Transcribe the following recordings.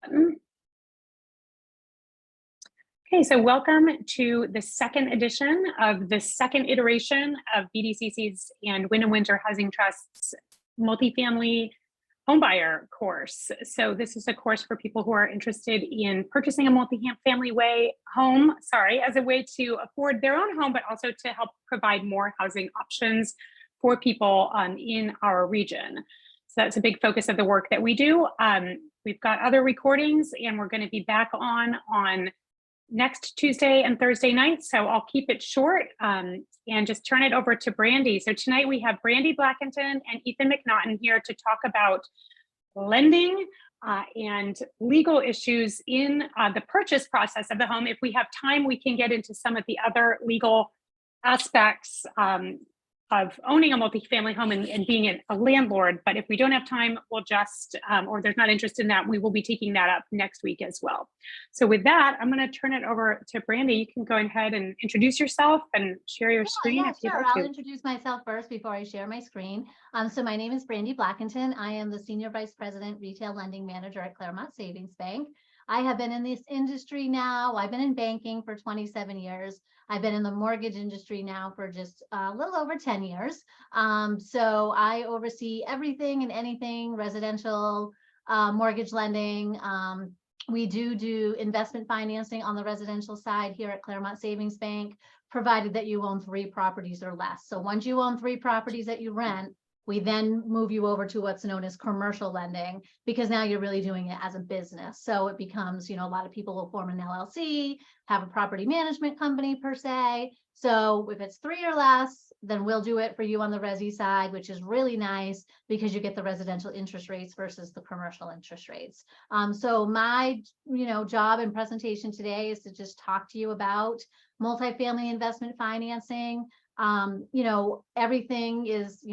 Okay, so welcome to the second edition of the second iteration of BDCC's and Windham Windsor Housing Trust's multifamily homebuyer course. So this is a course for people who are interested in purchasing a multifamily home as a way to afford their own home, but also to help provide more housing options for people in our region. So that's a big focus of the work that we do. We've got other recordings, and we're going to be back on next Tuesday and Thursday nights. So I'll keep it short and just turn it over to Brandy. So tonight we have Brandy Blackington and Ethan McNaughton here to talk about lending and legal issues in the purchase process of the home. If we have time, we can get into some of the other legal aspects of owning a multifamily home and being a landlord. But if we don't have time, we'll just, or there's not interest in that, we will be taking that up next week as well. So with that, I'm going to turn it over to Brandy. You can go ahead and introduce yourself and share your screen. If you'd like to. I'll introduce myself first before I share my screen. So my name is Brandy Blackington. I am the Senior Vice President, Retail Lending Manager at Claremont Savings Bank. I have been in this industry now. I've been in banking for 27 years. I've been in the mortgage industry now for just a little over 10 years. So I oversee everything and anything residential mortgage lending. We do investment financing on the residential side here at Claremont Savings Bank, provided that you own 3 properties or less. So once you own 3 properties that you rent, we then move you over to what's known as commercial lending, because now you're really doing it as a business. So it becomes, a lot of people will form an LLC, have a property management company per se. So if it's 3 or less, then we'll do it for you on the resi side, which is really nice because you get the residential interest rates versus the commercial interest rates. So my, job and presentation today is to just talk to you about multifamily investment financing. Everything is,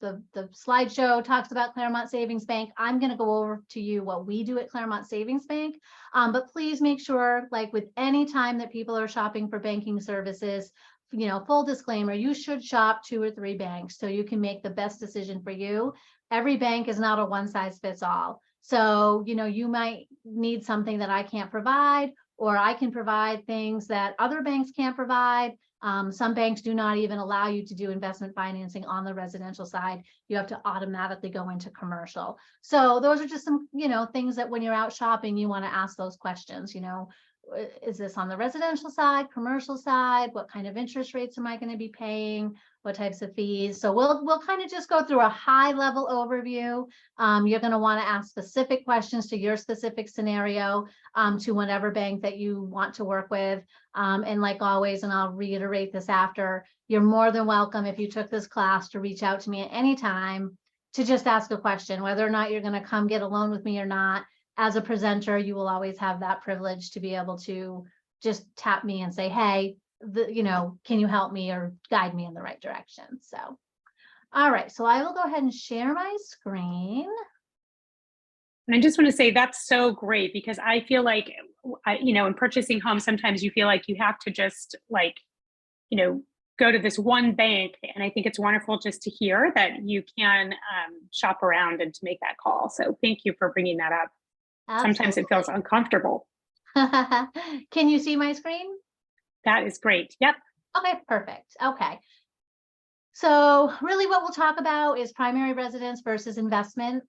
the slideshow talks about Claremont Savings Bank. I'm going to go over to you what we do at Claremont Savings Bank. But please make sure, like with any time that people are shopping for banking services, full disclaimer, you should shop 2 or 3 banks so you can make the best decision for you. Every bank is not a one size fits all. So, you might need something that I can't provide, or I can provide things that other banks can't provide. Some banks do not even allow you to do investment financing on the residential side. You have to automatically go into commercial. So those are just some, things that when you're out shopping, you want to ask those questions. Is this on the residential side, commercial side? What kind of interest rates am I going to be paying? What types of fees? So we'll kind of just go through a high level overview. You're going to want to ask specific questions to your specific scenario, to whatever bank that you want to work with. And like always, and I'll reiterate this after, you're more than welcome, if you took this class, to reach out to me at any time to just ask a question, whether or not you're going to come get a loan with me or not. As a presenter, you will always have that privilege to be able to just tap me and say, hey, can you help me or guide me in the right direction? So, all right, so I will go ahead and share my screen. And I just want to say that's so great, because I feel like, in purchasing homes, sometimes you feel like you have to just go to this one bank. And I think it's wonderful just to hear that you can shop around and to make that call. So thank you for bringing that up. Absolutely. Sometimes it feels uncomfortable. Can you see my screen? That is great. Yep. Okay, perfect. Okay. So really what we'll talk about is primary residence versus investment.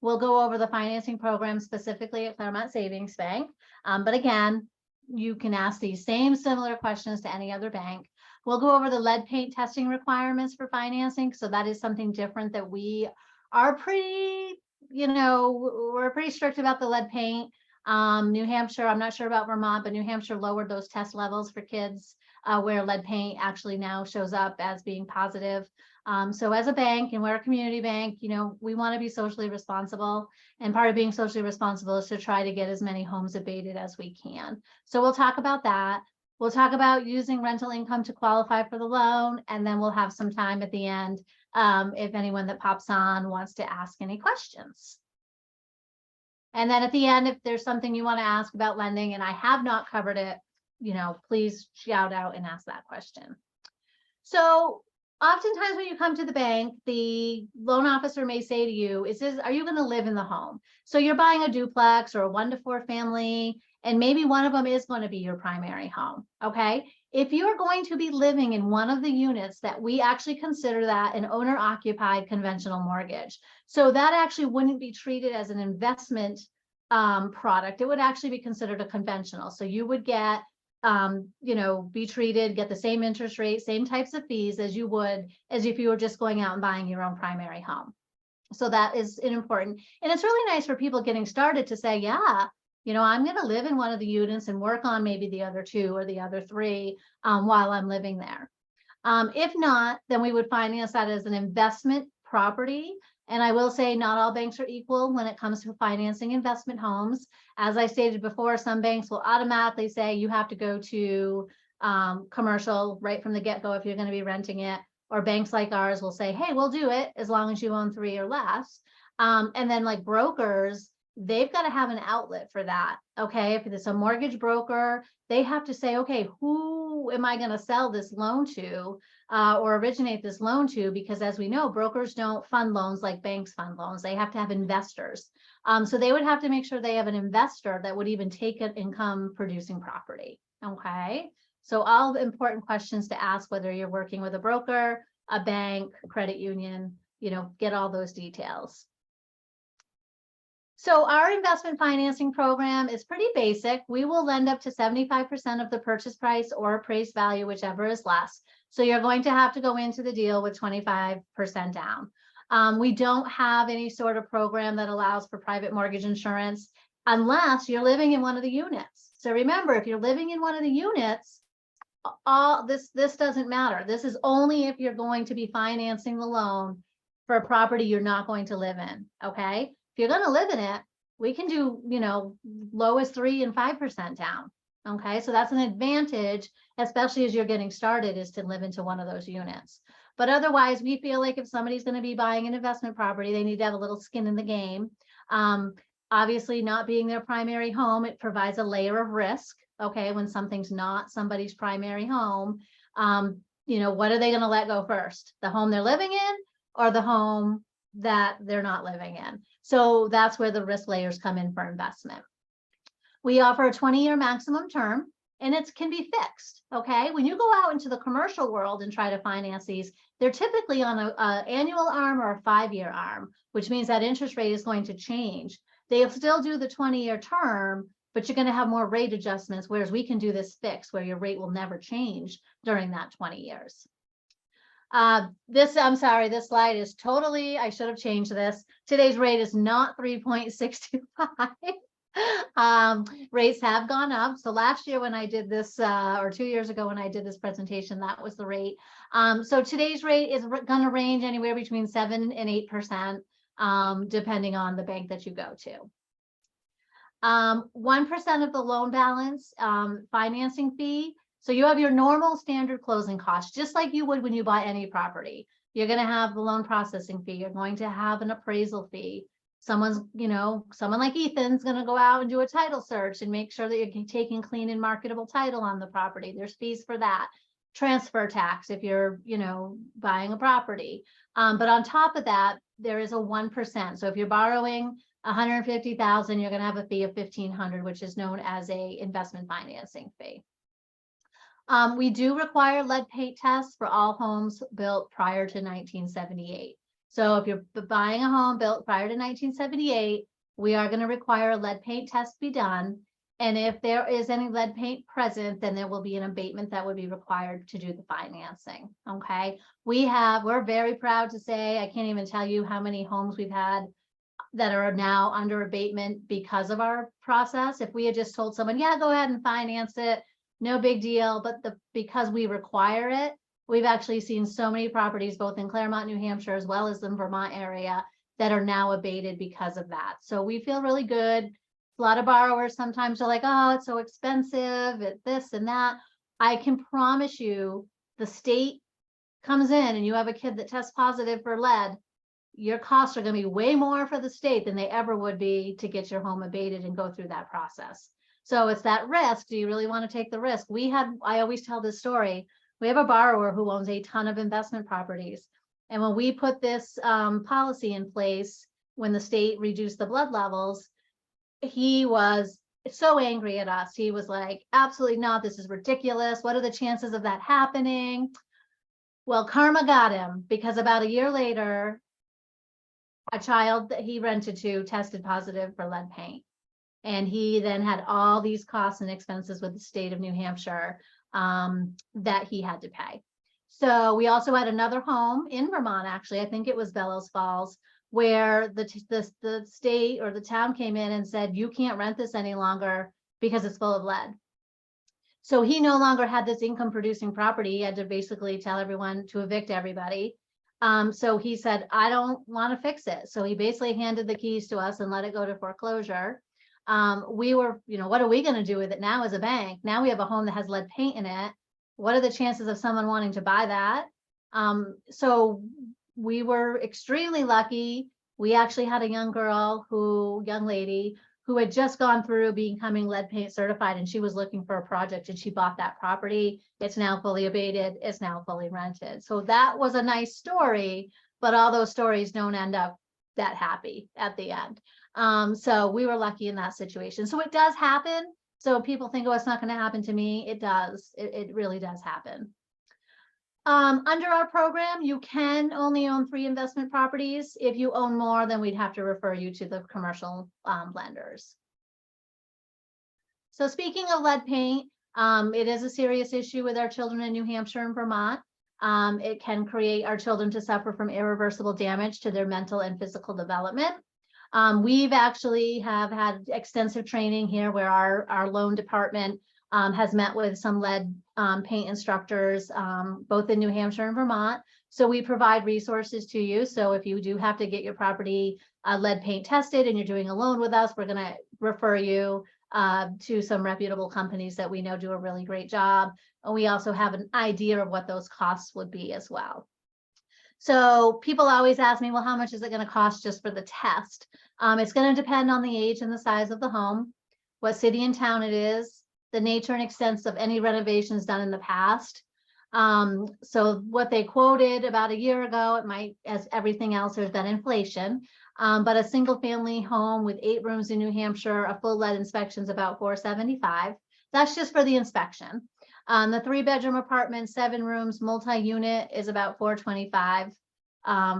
We'll go over the financing program specifically at Claremont Savings Bank. But again, you can ask these same similar questions to any other bank. We'll go over the lead paint testing requirements for financing. So that is something different that we are pretty, we're pretty strict about the lead paint. New Hampshire, I'm not sure about Vermont, but New Hampshire lowered those test levels for kids, where lead paint actually now shows up as being positive. So as a bank, and we're a community bank, we want to be socially responsible. And part of being socially responsible is to try to get as many homes abated as we can. So we'll talk about that. We'll talk about using rental income to qualify for the loan. And then we'll have some time at the end, if anyone that pops on wants to ask any questions. And then at the end, if there's something you want to ask about lending and I have not covered it, please shout out and ask that question. So Oftentimes when you come to the bank, the loan officer may say to you, are you going to live in the home? So you're buying a duplex or a 1 to 4 family, and maybe one of them is going to be your primary home. Okay. If you're going to be living in one of the units, that we actually consider that an owner occupied conventional mortgage. So that actually wouldn't be treated as an investment product. It would actually be considered a conventional. So you would get be treated, get the same interest rate, same types of fees as you would as if you were just going out and buying your own primary home. So that is important. And it's really nice for people getting started to say, yeah, I'm going to live in one of the units and work on maybe the other 2 or the other 3 while I'm living there. If not, then we would finance that as an investment property. And I will say not all banks are equal when it comes to financing investment homes. As I stated before, some banks will automatically say you have to go to commercial right from the get-go if you're going to be renting it. Or banks like ours will say, hey, we'll do it as long as you own 3 or less. And then like brokers, they've got to have an outlet for that. Okay, if it's a mortgage broker, they have to say, okay, who am I going to sell this loan to or originate this loan to? Because as we know, brokers don't fund loans like banks fund loans. They have to have investors. So they would have to make sure they have an investor that would even take an income producing property. Okay, so all important questions to ask, whether you're working with a broker, a bank, credit union, get all those details. So our investment financing program is pretty basic. We will lend up to 75% of the purchase price or appraised value, whichever is less. So you're going to have to go into the deal with 25% down. We don't have any sort of program that allows for private mortgage insurance unless you're living in one of the units. So remember, if you're living in one of the units, all this doesn't matter. This is only if you're going to be financing the loan for a property you're not going to live in. Okay. If you're going to live in it, we can do, low as 3 and 5% down. Okay, so that's an advantage, especially as you're getting started, is to live into one of those units. But otherwise, we feel like if somebody's going to be buying an investment property, they need to have a little skin in the game. Obviously, not being their primary home, it provides a layer of risk. Okay, when something's not somebody's primary home, what are they going to let go first? The home they're living in or the home that they're not living in? So that's where the risk layers come in for investment. We offer a 20-year maximum term, and it can be fixed. Okay, when you go out into the commercial world and try to finance these, they're typically on an annual arm or a 5-year arm, which means that interest rate is going to change. They'll still do the 20-year term, but you're going to have more rate adjustments, whereas we can do this fixed where your rate will never change during that 20 years. This slide is totally, I should have changed this. Today's rate is not 3.625. Rates have gone up. So last year when I did this, or 2 years ago when I did this presentation, that was the rate. So today's rate is going to range anywhere between 7 and 8%, depending on the bank that you go to. 1% of the loan balance financing fee. So you have your normal standard closing costs, just like you would when you buy any property. You're going to have the loan processing fee. You're going to have an appraisal fee. Someone like Ethan's going to go out and do a title search and make sure that you're taking clean and marketable title on the property. There's fees for that. Transfer tax if you're, buying a property. But on top of that, there is a 1%. So if you're borrowing $150,000, you're going to have a fee of $1,500, which is known as a investment financing fee. We do require lead paint tests for all homes built prior to 1978. So if you're buying a home built prior to 1978, we are going to require a lead paint test to be done. And if there is any lead paint present, then there will be an abatement that would be required to do the financing. Okay. We're very proud to say, I can't even tell you how many homes we've had that are now under abatement because of our process. If we had just told someone, yeah, go ahead and finance it, no big deal, but because we require it, we've actually seen so many properties, both in Claremont, New Hampshire, as well as the Vermont area, that are now abated because of that. So we feel really good. A lot of borrowers sometimes are like, oh, it's so expensive, it's this and that. I can promise you, the state comes in and you have a kid that tests positive for lead, your costs are going to be way more for the state than they ever would be to get your home abated and go through that process. So it's that risk. Do you really want to take the risk? I always tell this story. We have a borrower who owns a ton of investment properties. And when we put this policy in place, when the state reduced the blood levels, he was so angry at us. He was like, absolutely not, this is ridiculous. What are the chances of that happening? Well, karma got him, because about a year later, a child that he rented to tested positive for lead paint. And he then had all these costs and expenses with the state of New Hampshire that he had to pay. So we also had another home in Vermont, actually, I think it was Bellows Falls, where the state or the town came in and said, you can't rent this any longer because it's full of lead. So he no longer had this income producing property. He had to basically tell everyone to evict everybody. So he said, I don't want to fix it. So he basically handed the keys to us and let it go to foreclosure. We were, what are we going to do with it now as a bank? Now we have a home that has lead paint in it. What are the chances of someone wanting to buy that? So we were extremely lucky. We actually had a young lady who had just gone through becoming lead paint certified, and she was looking for a project and she bought that property. It's now fully abated. It's now fully rented. So that was a nice story, but all those stories don't end up that happy at the end. So we were lucky in that situation. So it does happen. So people think, oh, it's not going to happen to me. It does. It really does happen. Under our program, you can only own 3 investment properties. If you own more, then we'd have to refer you to the commercial lenders. So speaking of lead paint, it is a serious issue with our children in New Hampshire and Vermont. It can create our children to suffer from irreversible damage to their mental and physical development. We've actually have had extensive training here where our loan department has met with some lead paint instructors, both in New Hampshire and Vermont. So we provide resources to you. So if you do have to get your property lead paint tested and you're doing a loan with us, we're going to refer you to some reputable companies that we know do a really great job. And we also have an idea of what those costs would be as well. So people always ask me, well, how much is it going to cost just for the test? It's going to depend on the age and the size of the home, what city and town it is, the nature and extent of any renovations done in the past. So what they quoted about a year ago, it might, as everything else, there's been inflation. But a single family home with 8 rooms in New Hampshire, a full lead inspection is about $475. That's just for the inspection. The 3-bedroom apartment, 7 rooms, multi-unit is about $425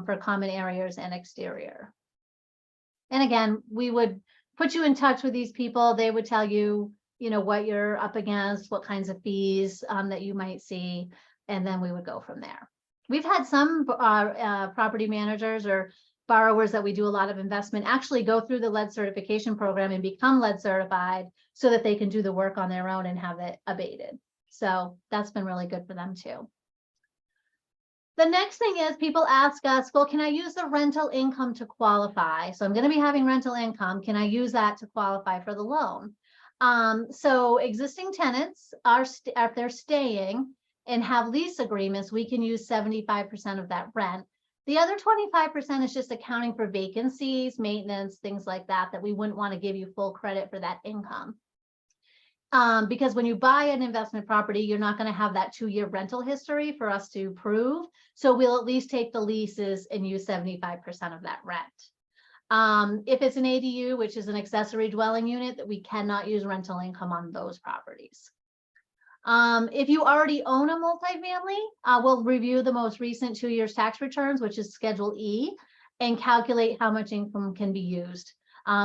for common areas and exterior. And again, we would put you in touch with these people. They would tell you, what you're up against, what kinds of fees that you might see, and then we would go from there. We've had some property managers or borrowers that we do a lot of investment actually go through the lead certification program and become lead certified so that they can do the work on their own and have it abated. So that's been really good for them too. The next thing is people ask us, well, can I use the rental income to qualify? So I'm going to be having rental income. Can I use that to qualify for the loan? So existing tenants are, if they're staying and have lease agreements, we can use 75% of that rent. The other 25% is just accounting for vacancies, maintenance, things like that, that we wouldn't want to give you full credit for that income. Because when you buy an investment property, you're not going to have that 2-year rental history for us to prove. So we'll at least take the leases and use 75% of that rent. If it's an ADU, which is an accessory dwelling unit, that we cannot use rental income on those properties. If you already own a multifamily, we'll review the most recent 2 years tax returns, which is Schedule E, and calculate how much income can be used.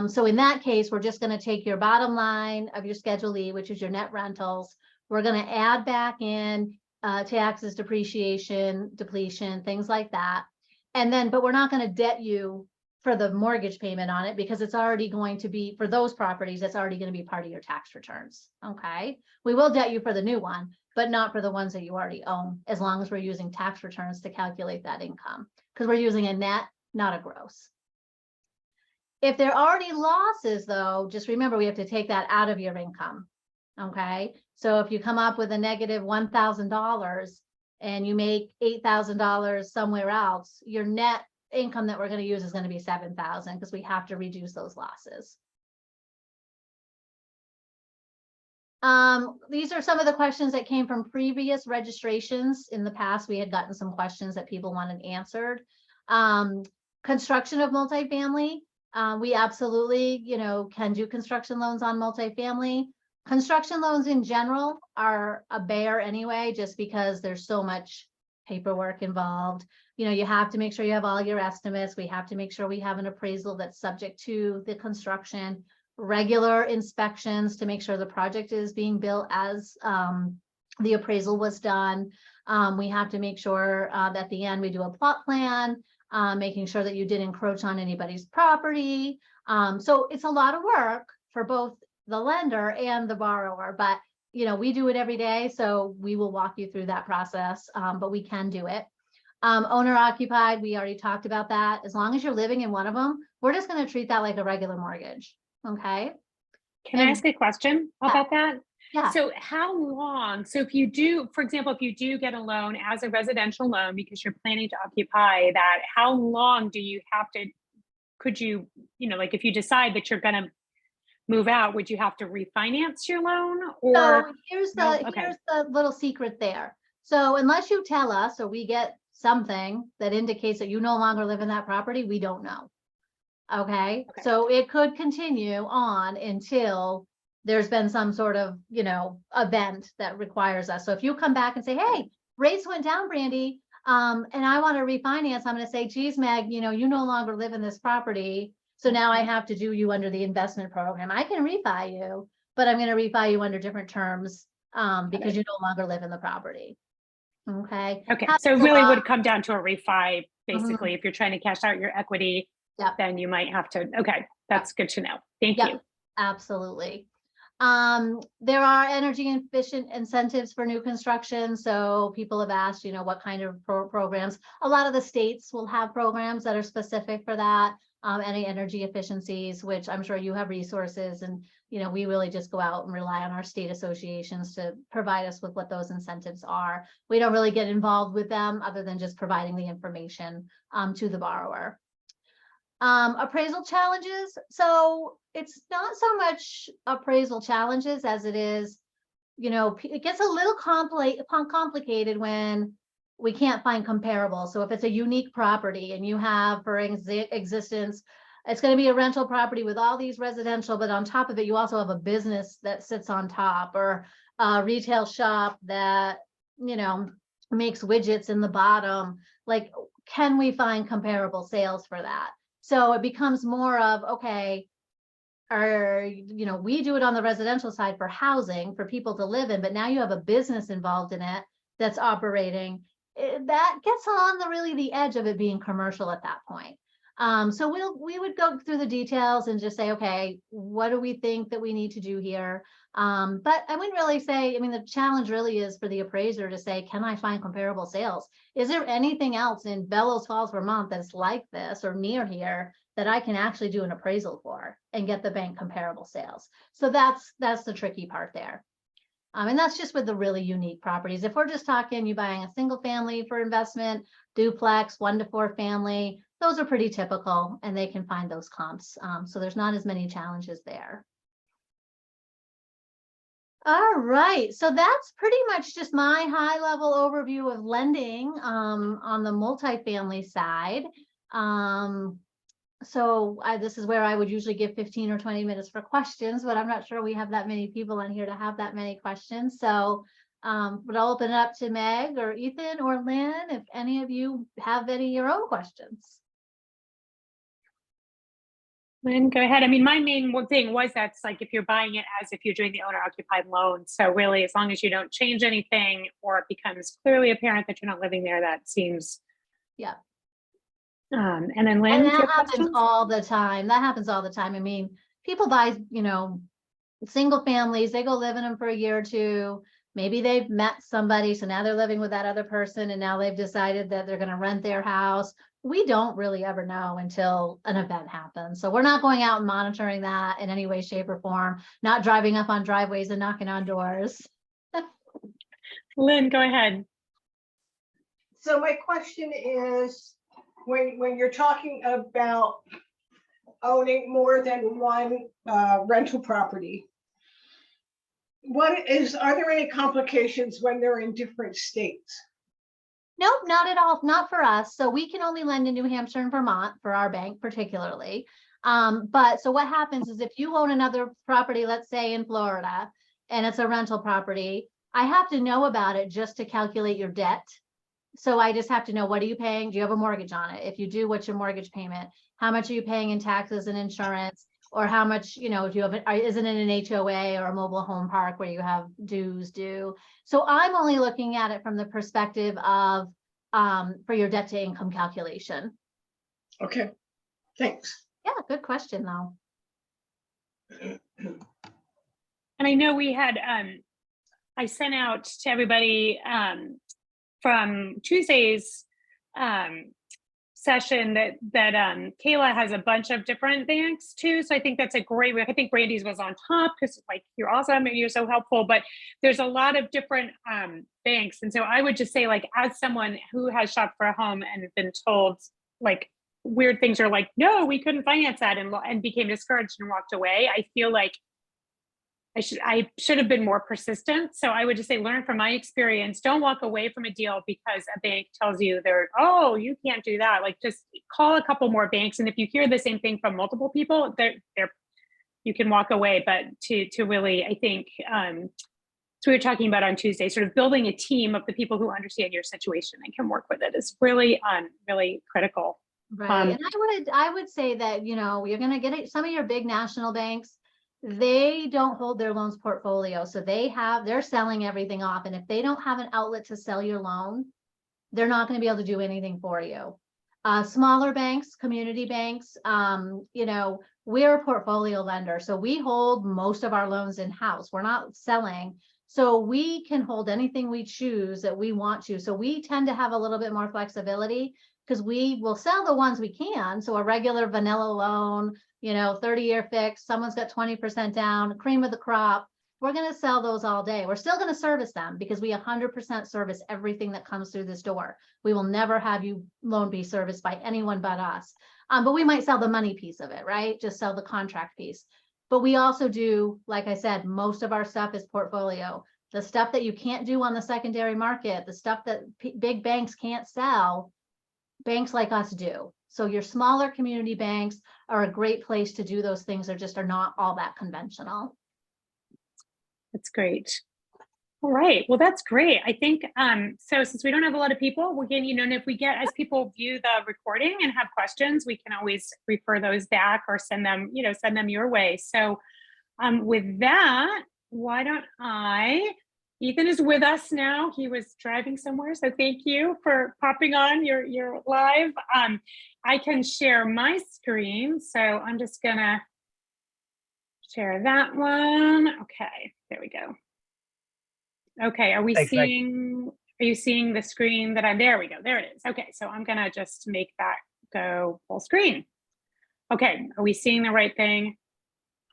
So in that case, we're just going to take your bottom line of your Schedule E, which is your net rentals. We're going to add back in taxes, depreciation, depletion, things like that. And then, but we're not going to debt you for the mortgage payment on it because it's already going to be, for those properties, it's already going to be part of your tax returns. Okay. We will debt you for the new one, but not for the ones that you already own, as long as we're using tax returns to calculate that income, because we're using a net, not a gross. If there are already losses, though, just remember we have to take that out of your income. Okay. So if you come up with a negative $1,000 and you make $8,000 somewhere else, your net income that we're going to use is going to be $7,000 because we have to reduce those losses. These are some of the questions that came from previous registrations. In the past, we had gotten some questions that people wanted answered. Construction of multifamily. We absolutely, can do construction loans on multifamily. Construction loans in general are a bear anyway, just because there's so much paperwork involved. You have to make sure you have all your estimates. We have to make sure we have an appraisal that's subject to the construction, regular inspections to make sure the project is being built as the appraisal was done. We have to make sure that at the end we do a plot plan, making sure that you didn't encroach on anybody's property. So it's a lot of work for both the lender and the borrower, but we do it every day, so we will walk you through that process, but we can do it. Owner occupied, we already talked about that. As long as you're living in one of them, we're just going to treat that like a regular mortgage. Okay. Can I ask a question about that? Yeah. So how long, so if you do, for example, if you do get a loan as a residential loan because you're planning to occupy that, how long do you have to, could you, like if you decide that you're going to move out, would you have to refinance your loan? Or so here's the little secret there. So unless you tell us or we get something that indicates that you no longer live in that property, we don't know. Okay. So it could continue on until there's been some sort of, event that requires us. So if you come back and say, hey, rates went down, Brandy, and I want to refinance, I'm going to say, geez, Meg, you no longer live in this property. So now I have to do you under the investment program. I can refi you, but I'm going to refi you under different terms because you no longer live in the property. Okay. Okay. So it really would come down to a refi, basically. If you're trying to cash out your equity, then you might have to. Okay. That's good to know. Thank you. Absolutely. There are energy efficient incentives for new construction. So people have asked, what kind of programs. A lot of the states will have programs that are specific for that. Any energy efficiencies, which I'm sure you have resources, and we really just go out and rely on our state associations to provide us with what those incentives are. We don't really get involved with them other than just providing the information to the borrower. Appraisal challenges. So it's not so much appraisal challenges as it is, it gets a little complicated when we can't find comparables. So if it's a unique property and you have, for existence, it's going to be a rental property with all these residential, but on top of it, you also have a business that sits on top, or a retail shop that, makes widgets in the bottom. Like, can we find comparable sales for that? So it becomes more of, okay, we do it on the residential side for housing, for people to live in, but now you have a business involved in it that's operating. That gets on the edge of it being commercial at that point. So we would go through the details and just say, okay, what do we think that we need to do here? But I wouldn't really say, the challenge really is for the appraiser to say, can I find comparable sales? Is there anything else in Bellows Falls, Vermont that's like this or near here that I can actually do an appraisal for and get the bank comparable sales? So that's the tricky part there. And that's just with the really unique properties. If we're just talking, you buying a single family for investment, duplex, 1 to 4 family, those are pretty typical and they can find those comps. So there's not as many challenges there. All right, so that's pretty much just my high level overview of lending on the multifamily side. So this is where I would usually give 15 or 20 minutes for questions, but I'm not sure we have that many people on here to have that many questions. So but I'll open it up to Meg or Ethan or Lynn if any of you have any of your own questions. Lynn, go ahead. My main thing was that's like if you're buying it as if you're doing the owner occupied loan. So really, as long as you don't change anything or it becomes clearly apparent that you're not living there, that seems. Yeah. And then Lynn, and that happens all the time. That happens all the time. People buy, single families, they go live in them for a year or two. Maybe they've met somebody, so now they're living with that other person, and now they've decided that they're going to rent their house. We don't really ever know until an event happens. So we're not going out and monitoring that in any way, shape, or form, not driving up on driveways and knocking on doors. Lynn, go ahead. So my question is, when you're talking about owning more than one rental property, are there any complications when they're in different states? Nope, not at all. Not for us. So we can only lend in New Hampshire and Vermont for our bank particularly. But so what happens is if you own another property, let's say in Florida, and it's a rental property, I have to know about it just to calculate your debt. So I just have to know, what are you paying? Do you have a mortgage on it? If you do, what's your mortgage payment? How much are you paying in taxes and insurance? Or how much, you know, do you have, isn't it an HOA or a mobile home park where you have dues due? So I'm only looking at it from the perspective of, for your debt to income calculation. Okay, thanks. Yeah, good question though. And I know we had, I sent out to everybody from Tuesday's session that Kayla has a bunch of different banks too. So I think that's a great way. I think Brandy's was on top because like, you're awesome and you're so helpful, but there's a lot of different banks. And so I would just say, like, as someone who has shopped for a home and been told like weird things are like, no, we couldn't finance that, and became discouraged and walked away, I feel like I should have been more persistent. So I would just say, learn from my experience. Don't walk away from a deal because a bank tells you oh, you can't do that. Like, just call a couple more banks. And if you hear the same thing from multiple people, you can walk away. But to really, I think, so we were talking about on Tuesday, sort of building a team of the people who understand your situation and can work with it is really, really critical. Right. And I would say that, you know, you're going to get some of your big national banks, they don't hold their loans portfolio. So they're selling everything off. And if they don't have an outlet to sell your loan, they're not going to be able to do anything for you. Smaller banks, community banks, you know, we're a portfolio lender. So we hold most of our loans in-house. We're not selling. So we can hold anything we choose that we want to. So we tend to have a little bit more flexibility because we will sell the ones we can. So a regular vanilla loan, you know, 30-year fix, someone's got 20% down, cream of the crop. We're going to sell those all day. We're still going to service them because we 100% service everything that comes through this door. We will never have you loan be serviced by anyone but us. But we might sell the money piece of it, right? Just sell the contract piece. But we also do, like I said, most of our stuff is portfolio. The stuff that you can't do on the secondary market, the stuff that big banks can't sell, banks like us do. So your smaller community banks are a great place to do those things. They just are not all that conventional. That's great. All right. Well, that's great. I think, so since we don't have a lot of people, we can, you know, and if we get, as people view the recording and have questions, we can always refer those back or send them, you know, send them your way. So with that, why don't Ethan is with us now. He was driving somewhere. So thank you for popping on your live. I can share my screen. So I'm just gonna share that one. Okay, there we go. Okay, are you seeing the screen that there we go, there it is. Okay, so I'm gonna just make that go full screen. Okay, are we seeing the right thing?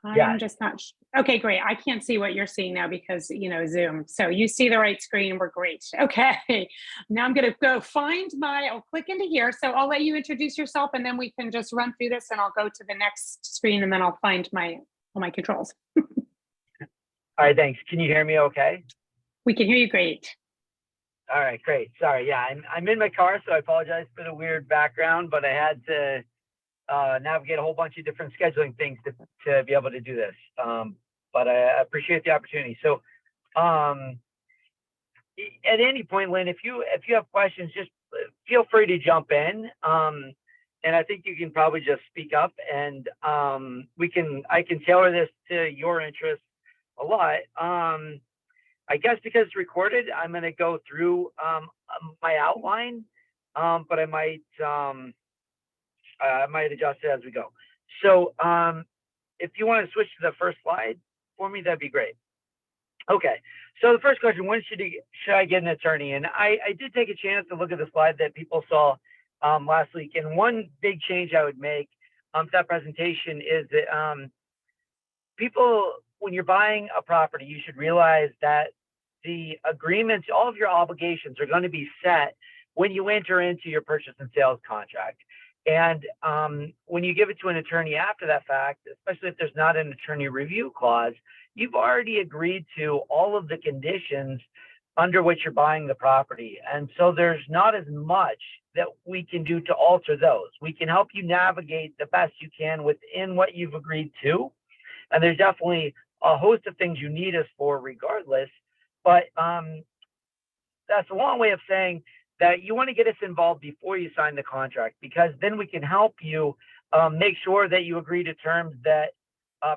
I'm just not, okay, great. I can't see what you're seeing now because, you know, Zoom. So you see the right screen, we're great. Okay, now I'm gonna go find I'll click into here. So I'll let you introduce yourself and then we can just run through this and I'll go to the next screen and then I'll find all my controls. All right, thanks. Can you hear me okay? We can hear you great. All right, great. Sorry, yeah, I'm in my car, so I apologize for the weird background, but I had to navigate a whole bunch of different scheduling things to be able to do this. But I appreciate the opportunity. So at any point, Lynn, if you have questions, just feel free to jump in. And I think you can probably just speak up and I can tailor this to your interests a lot. I guess because it's recorded, I'm going to go through my outline, but I might adjust it as we go. So if you want to switch to the first slide for me, that'd be great. Okay, so the first question, when should I get an attorney? And I did take a chance to look at the slide that people saw last week. And one big change I would make to that presentation is that people, when you're buying a property, you should realize that the agreements, all of your obligations are going to be set when you enter into your purchase and sales contract. And when you give it to an attorney after that fact, especially if there's not an attorney review clause, you've already agreed to all of the conditions under which you're buying the property. And so there's not as much that we can do to alter those. We can help you navigate the best you can within what you've agreed to. And there's definitely a host of things you need us for regardless. But that's a long way of saying that you want to get us involved before you sign the contract, because then we can help you make sure that you agree to terms that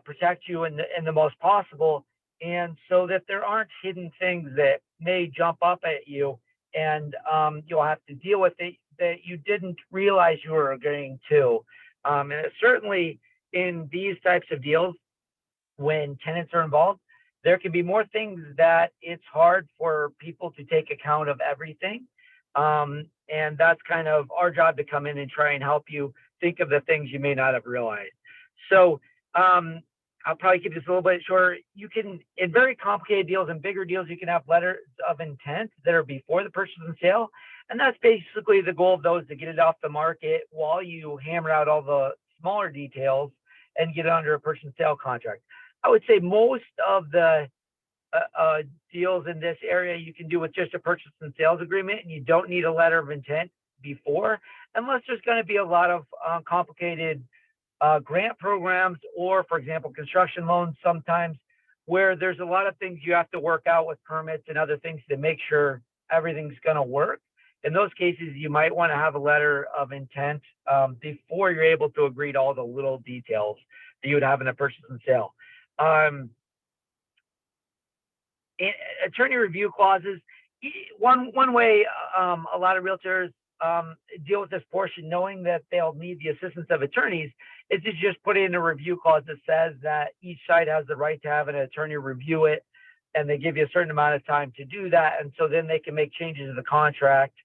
protect you in the most possible, and so that there aren't hidden things that may jump up at you and you'll have to deal with it that you didn't realize you were agreeing to. And certainly in these types of deals, when tenants are involved, there can be more things that it's hard for people to take account of everything. And that's kind of our job, to come in and try and help you think of the things you may not have realized. So I'll probably keep this a little bit shorter. You can, in very complicated deals and bigger deals, you can have letters of intent that are before the purchase and sale. And that's basically the goal of those, to get it off the market while you hammer out all the smaller details and get it under a purchase and sale contract. I would say most of the deals in this area you can do with just a purchase and sales agreement, and you don't need a letter of intent before, unless there's going to be a lot of complicated grant programs, or for example, construction loans sometimes, where there's a lot of things you have to work out with permits and other things to make sure everything's going to work. In those cases, you might want to have a letter of intent before you're able to agree to all the little details that you would have in a purchase and sale. Attorney review clauses. One way a lot of realtors deal with this portion, knowing that they'll need the assistance of attorneys, is to just put in a review clause that says that each side has the right to have an attorney review it, and they give you a certain amount of time to do that. And so then they can make changes to the contract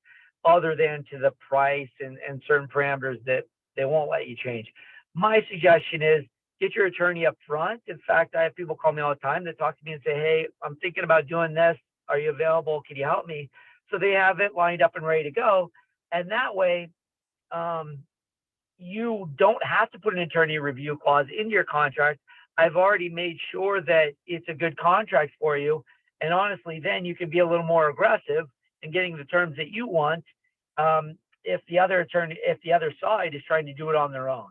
other than to the price and certain parameters that they won't let you change. My suggestion is, get your attorney up front. In fact, I have people call me all the time that talk to me and say, hey, I'm thinking about doing this. Are you available? Can you help me? So they have it lined up and ready to go. And that way, you don't have to put an attorney review clause into your contract. I've already made sure that it's a good contract for you. And honestly, then you can be a little more aggressive in getting the terms that you want if the other side is trying to do it on their own.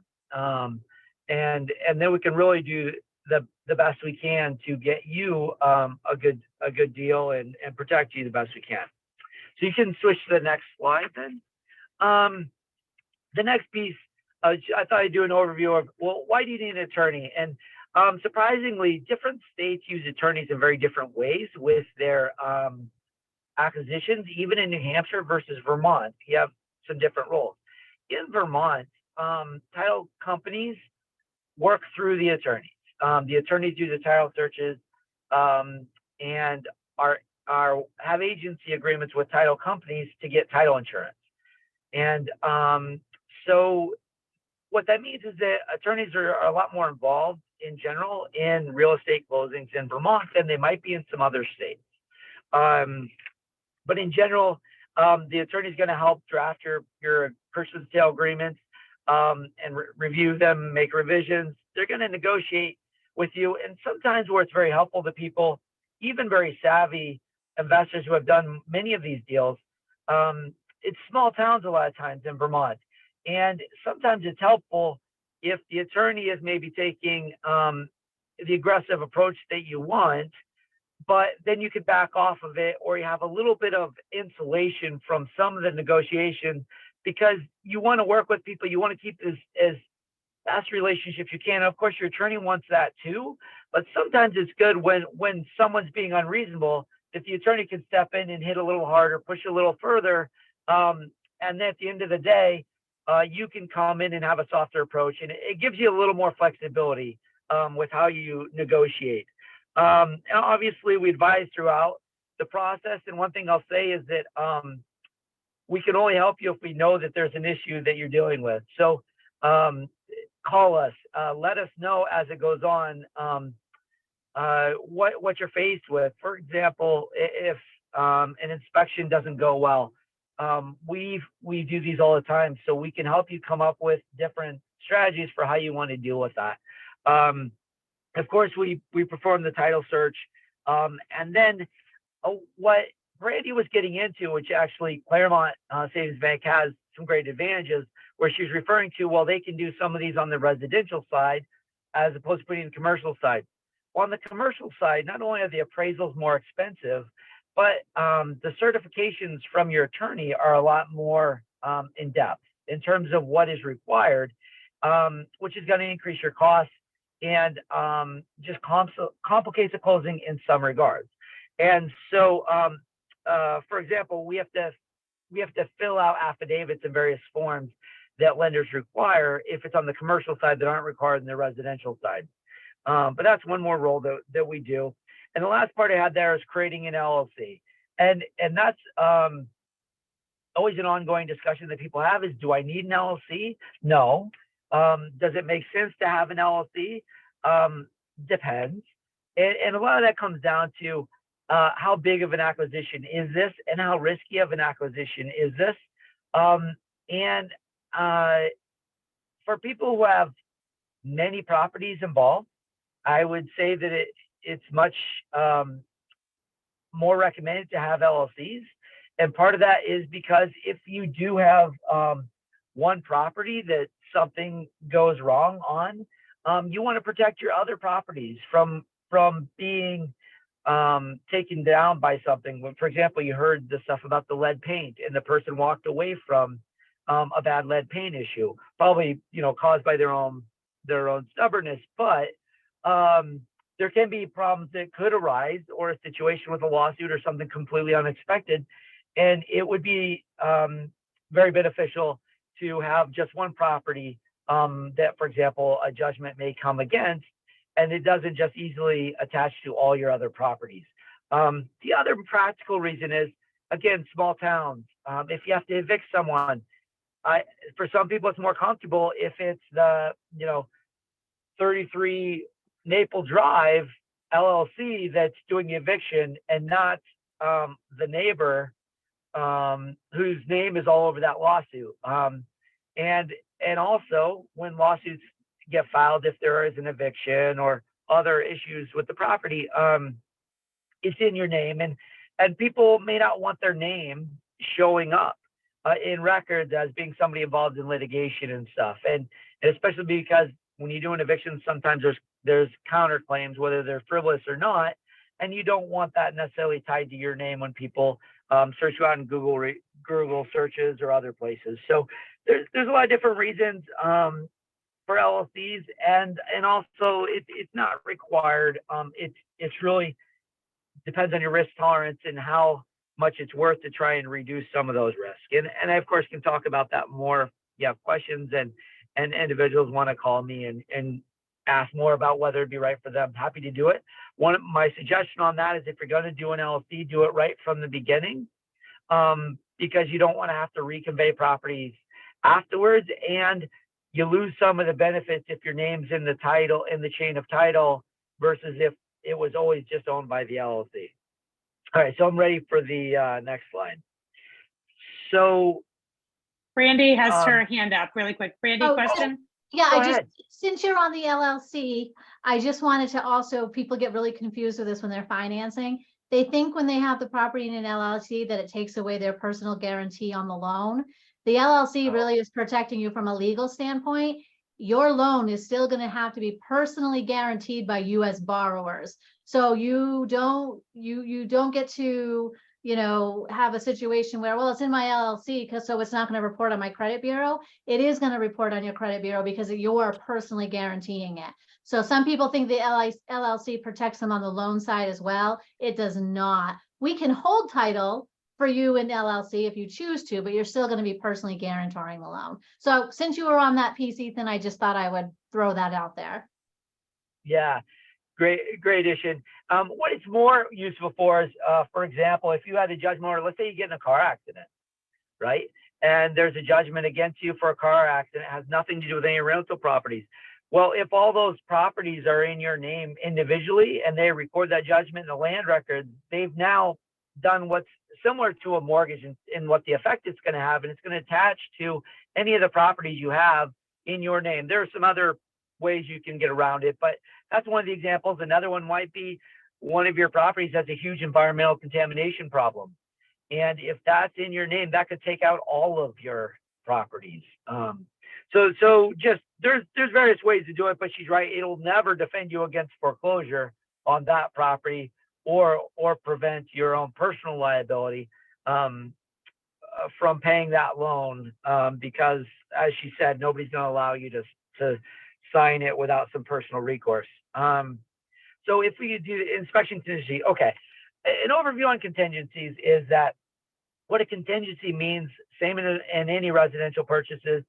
And then we can really do the best we can to get you a good deal and protect you the best we can. So you can switch to the next slide then. The next piece, I thought I'd do an overview of, well, why do you need an attorney? And surprisingly, different states use attorneys in very different ways with their acquisitions. Even in New Hampshire versus Vermont, you have some different roles. In Vermont, title companies work through the attorneys. The attorneys do the title searches and have agency agreements with title companies to get title insurance. And so what that means is that attorneys are a lot more involved in general in real estate closings in Vermont than they might be in some other states. But in general, the attorney is going to help draft your purchase and sale agreements and review them, make revisions. They're going to negotiate with you. And sometimes where it's very helpful to people, even very savvy investors who have done many of these deals, it's small towns a lot of times in Vermont. And sometimes it's helpful if the attorney is maybe taking the aggressive approach that you want, but then you could back off of it, or you have a little bit of insulation from some of the negotiations, because you want to work with people. You want to keep this as fast relationships you can. Of course, your attorney wants that too, but sometimes it's good when someone's being unreasonable, if the attorney can step in and hit a little harder, push a little further, and then at the end of the day, you can come in and have a softer approach, and it gives you a little more flexibility with how you negotiate. And obviously, we advise throughout the process. And one thing I'll say is that we can only help you if we know that there's an issue that you're dealing with. So call us, let us know as it goes on what you're faced with. For example, if an inspection doesn't go well, we do these all the time, so we can help you come up with different strategies for how you want to deal with that. Of course, we perform the title search. And then what Brandy was getting into, which actually Claremont Savings Bank has some great advantages, where she's referring to, well, they can do some of these on the residential side as opposed to putting the commercial side. Well, on the commercial side, not only are the appraisals more expensive, but the certifications from your attorney are a lot more in depth in terms of what is required, which is going to increase your costs and just complicates the closing in some regards. And so, for example, we have to fill out affidavits in various forms that lenders require if it's on the commercial side that aren't required in the residential side. But that's one more role that we do. And the last part I had there is creating an LLC. And that's always an ongoing discussion that people have is, do I need an LLC? No. Does it make sense to have an LLC? Depends. And a lot of that comes down to how big of an acquisition is this and how risky of an acquisition is this? And for people who have many properties involved, I would say that it's much more recommended to have LLCs. And part of that is because if you do have one property that something goes wrong on, you want to protect your other properties from being taken down by something. When, for example, you heard the stuff about the lead paint and the person walked away from a bad lead paint issue, probably, caused by their own stubbornness. But there can be problems that could arise, or a situation with a lawsuit or something completely unexpected. And it would be very beneficial to have just one property that, for example, a judgment may come against, and it doesn't just easily attach to all your other properties. The other practical reason is, again, small towns. If you have to evict someone, for some people, it's more comfortable if it's the 33 Maple Drive LLC that's doing the eviction and not the neighbor whose name is all over that lawsuit. And also, when lawsuits get filed, if there is an eviction or other issues with the property, it's in your name, and people may not want their name showing up in records as being somebody involved in litigation and stuff. And especially because when you do an eviction, sometimes there's counterclaims, whether they're frivolous or not, and you don't want that necessarily tied to your name when people search you out in Google searches or other places. So there's a lot of different reasons for LLCs, and also it's not required. It's really depends on your risk tolerance and how much it's worth to try and reduce some of those risks. And I, of course, can talk about that more if you have questions and individuals want to call me and ask more about whether it'd be right for them. Happy to do it. My suggestion on that is, if you're going to do an LLC, do it right from the beginning, because you don't want to have to reconvey properties afterwards, and you lose some of the benefits if your name's in the title, in the chain of title, versus if it was always just owned by the LLC. All right, so I'm ready for the next slide. So Brandy has her hand up really quick. Brandy, question? Yeah, Go ahead. Since you're on the LLC, I just wanted to also, people get really confused with this when they're financing. They think when they have the property in an LLC that it takes away their personal guarantee on the loan. The LLC really is protecting you from a legal standpoint. Your loan is still going to have to be personally guaranteed by you as borrowers. So you don't get to, have a situation where, well, it's in my LLC so it's not going to report on my credit bureau. It is going to report on your credit bureau because you're personally guaranteeing it. So some people think the LLC protects them on the loan side as well. It does not. We can hold title for you in LLC if you choose to, but you're still going to be personally guarantoring the loan. So since you were on that piece, Ethan, I just thought I would throw that out there. Yeah, great addition. What it's more useful for is, for example, if you had a judgment order, let's say you get in a car accident, right? And there's a judgment against you for a car accident. It has nothing to do with any rental properties. Well, if all those properties are in your name individually and they record that judgment in the land record, they've now done what's similar to a mortgage in what the effect it's going to have, and it's going to attach to any of the properties you have in your name. There are some other ways you can get around it, but that's one of the examples. Another one might be one of your properties has a huge environmental contamination problem. And if that's in your name, that could take out all of your properties. So just there's various ways to do it, but she's right. It'll never defend you against foreclosure on that property or prevent your own personal liability from paying that loan because, as she said, nobody's going to allow you to sign it without some personal recourse. So if we do inspection contingency, okay. An overview on contingencies is that what a contingency means, same in any residential purchases,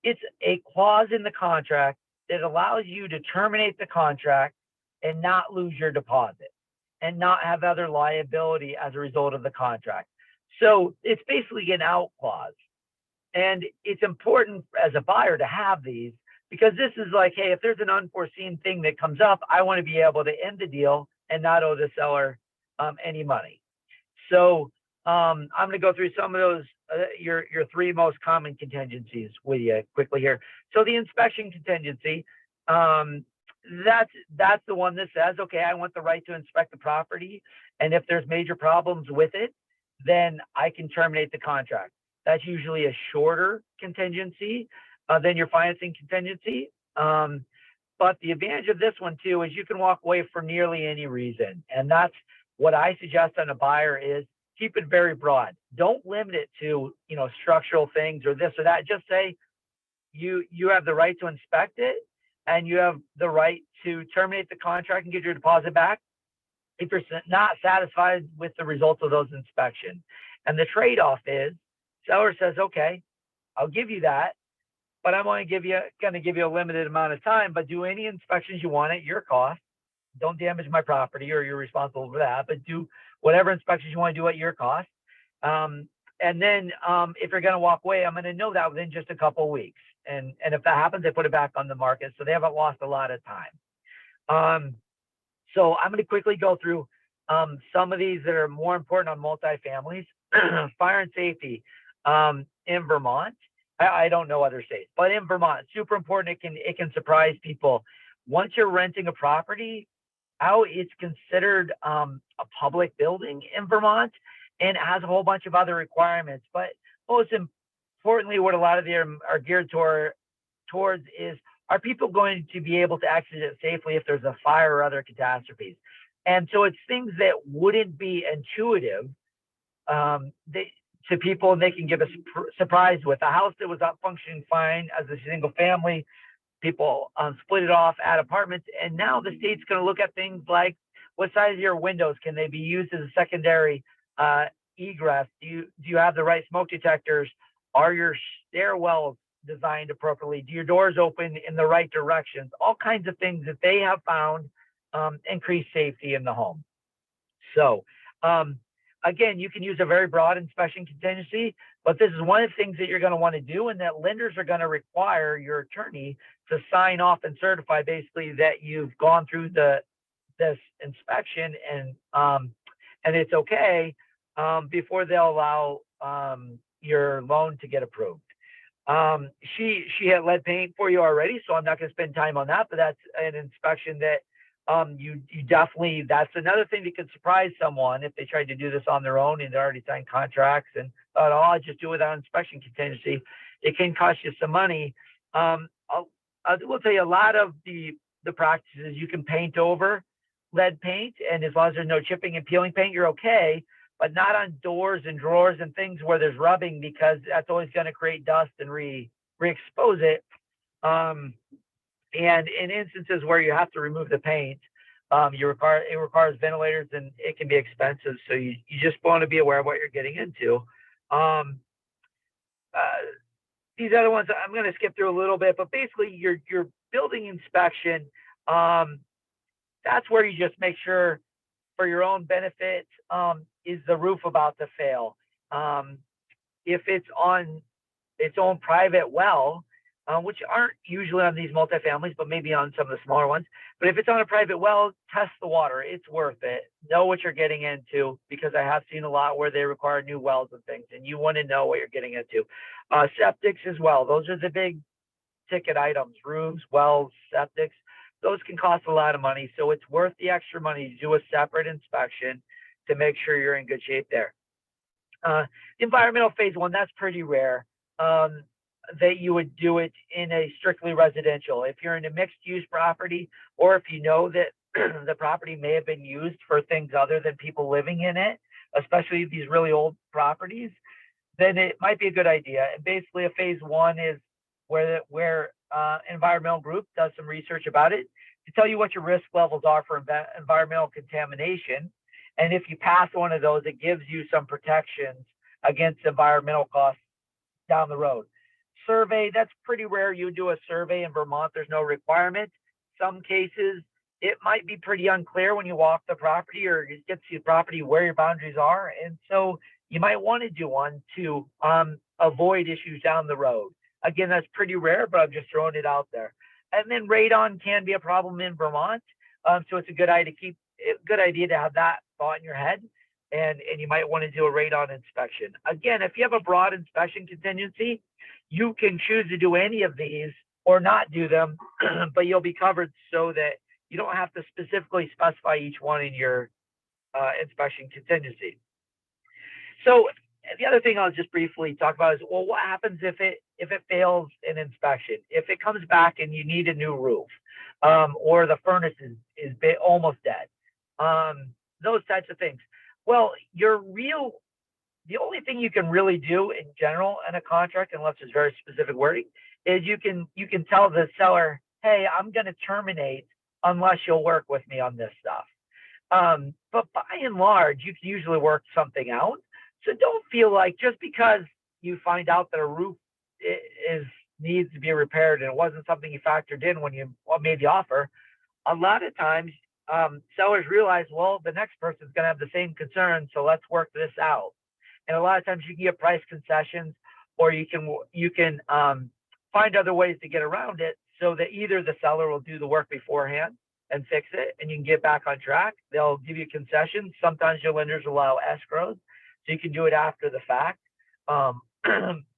it's a clause in the contract that allows you to terminate the contract and not lose your deposit and not have other liability as a result of the contract. So it's basically an out clause. And it's important as a buyer to have these because this is like, hey, if there's an unforeseen thing that comes up, I want to be able to end the deal and not owe the seller any money. So I'm going to go through some of those, your three most common contingencies with you quickly here. So the inspection contingency, that's the one that says, okay, I want the right to inspect the property. And if there's major problems with it, then I can terminate the contract. That's usually a shorter contingency than your financing contingency. But the advantage of this one too is you can walk away for nearly any reason. And that's what I suggest on a buyer is keep it very broad. Don't limit it to, structural things or this or that. Just say you have the right to inspect it and you have the right to terminate the contract and get your deposit back if you're not satisfied with the results of those inspections. And the trade-off is seller says, okay, I'll give you that, but I'm only going to give you a limited amount of time, but do any inspections you want at your cost. Don't damage my property or you're responsible for that, but do whatever inspections you want to do at your cost. And then if you're going to walk away, I'm going to know that within just a couple of weeks. And if that happens, they put it back on the market. So they haven't lost a lot of time. So I'm going to quickly go through some of these that are more important on multifamilies. Fire and safety in Vermont. I don't know other states, but in Vermont, super important. It can surprise people. Once you're renting a property out, it's considered a public building in Vermont, and it has a whole bunch of other requirements. But most importantly, what a lot of them are geared towards is, are people going to be able to exit it safely if there's a fire or other catastrophes? And so it's things that wouldn't be intuitive to people, and they can give us surprise with. A house that was up functioning fine as a single family, people split it off, add apartments, and now the state's going to look at things like what size of your windows can they be used as a secondary egress? Do you have the right smoke detectors? Are your stairwells designed appropriately? Do your doors open in the right directions? All kinds of things that they have found increase safety in the home. So again, you can use a very broad inspection contingency, but this is one of the things that you're going to want to do, and that lenders are going to require your attorney to sign off and certify basically that you've gone through this inspection and it's okay before they'll allow your loan to get approved. She had lead paint for you already, so I'm not going to spend time on that, but that's an inspection that you definitely, that's another thing that could surprise someone if they tried to do this on their own and they already signed contracts and thought, oh, I'll just do it without inspection contingency. It can cost you some money. I will tell you, a lot of the practices, you can paint over lead paint, and as long as there's no chipping and peeling paint, you're okay, but not on doors and drawers and things where there's rubbing, because that's always going to create dust and re-expose it. And in instances where you have to remove the paint, it requires ventilators, and it can be expensive. So you just want to be aware of what you're getting into. These other ones I'm going to skip through a little bit, but basically your building inspection, that's where you just make sure for your own benefit, is the roof about to fail? If it's on its own private well, which aren't usually on these multifamilies, but maybe on some of the smaller ones. But if it's on a private well, test the water. It's worth it. Know what you're getting into, because I have seen a lot where they require new wells and things, and you want to know what you're getting into. Septics as well. Those are the big ticket items, roofs, wells, septics. Those can cost a lot of money. So it's worth the extra money to do a separate inspection to make sure you're in good shape there. Environmental phase one, that's pretty rare that you would do it in a strictly residential. If you're in a mixed use property, or if you know that the property may have been used for things other than people living in it, especially these really old properties, then it might be a good idea. And basically a phase one is where environmental group does some research about it to tell you what your risk levels are for environmental contamination. And if you pass one of those, it gives you some protections against environmental costs down the road. Survey, that's pretty rare. You do a survey in Vermont, there's no requirement. Some cases, it might be pretty unclear when you walk the property or you get to see the property where your boundaries are. And so you might want to do one to avoid issues down the road. Again, that's pretty rare, but I'm just throwing it out there. And then radon can be a problem in Vermont. So it's a good idea to have that thought in your head. And you might want to do a radon inspection. Again, if you have a broad inspection contingency, you can choose to do any of these or not do them, but you'll be covered so that you don't have to specifically specify each one in your inspection contingency. So the other thing I'll just briefly talk about is, well, what happens if it fails an inspection? If it comes back and you need a new roof, or the furnace is almost dead, those types of things. Well, the only thing you can really do in general in a contract, unless there's very specific wording, is you can tell the seller, hey, I'm going to terminate unless you'll work with me on this stuff. But by and large, you can usually work something out. So don't feel like just because you find out that a roof needs to be repaired and it wasn't something you factored in when you made the offer, a lot of times sellers realize, well, the next person's going to have the same concern, so let's work this out. And a lot of times you can get price concessions, or you can find other ways to get around it so that either the seller will do the work beforehand and fix it and you can get back on track. They'll give you concessions. Sometimes your lenders allow escrows, so you can do it after the fact.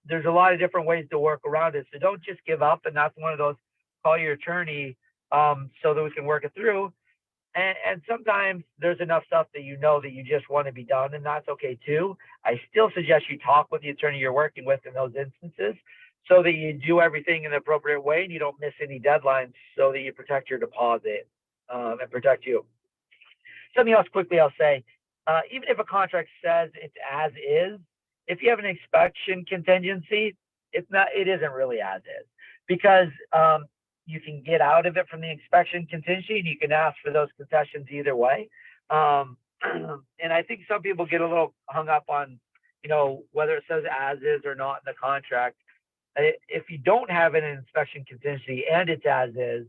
There's a lot of different ways to work around it. So don't just give up. And that's one of those, call your attorney so that we can work it through. And sometimes there's enough stuff that you know that you just want to be done, and that's okay too. I still suggest you talk with the attorney you're working with in those instances so that you do everything in the appropriate way and you don't miss any deadlines, so that you protect your deposit and protect you. Something else quickly I'll say, even if a contract says it's as is, if you have an inspection contingency, it isn't really as is, because you can get out of it from the inspection contingency and you can ask for those concessions either way. And I think some people get a little hung up on, whether it says as is or not in the contract. If you don't have an inspection contingency and it's as is,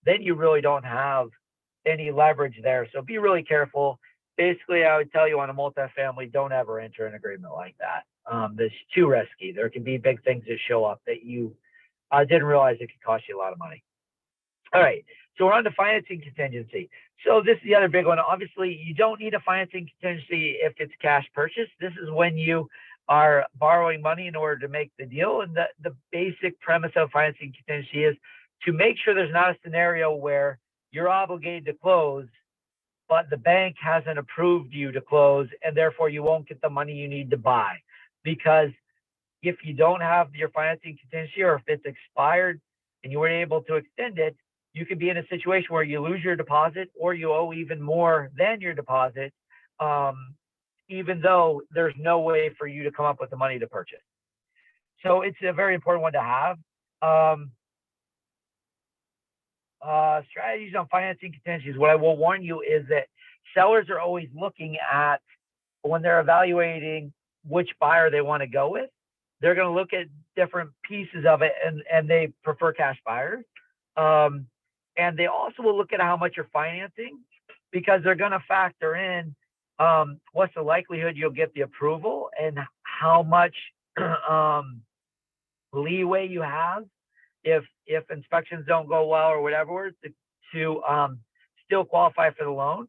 then you really don't have any leverage there. So be really careful. Basically, I would tell you on a multifamily, don't ever enter an agreement like that. It's too risky. There can be big things that show up that you didn't realize it could cost you a lot of money. All right, so we're on to financing contingency. So this is the other big one. Obviously, you don't need a financing contingency if it's cash purchase. This is when you are borrowing money in order to make the deal. And the basic premise of financing contingency is to make sure there's not a scenario where you're obligated to close, but the bank hasn't approved you to close, and therefore you won't get the money you need to buy. Because if you don't have your financing contingency, or if it's expired and you weren't able to extend it, you could be in a situation where you lose your deposit or you owe even more than your deposit, even though there's no way for you to come up with the money to purchase. So it's a very important one to have. Strategies on financing contingencies. What I will warn you is that sellers are always looking at, when they're evaluating which buyer they want to go with, they're going to look at different pieces of it, and they prefer cash buyers. And they also will look at how much you're financing, because they're going to factor in what's the likelihood you'll get the approval and how much leeway you have if inspections don't go well or whatever to still qualify for the loan.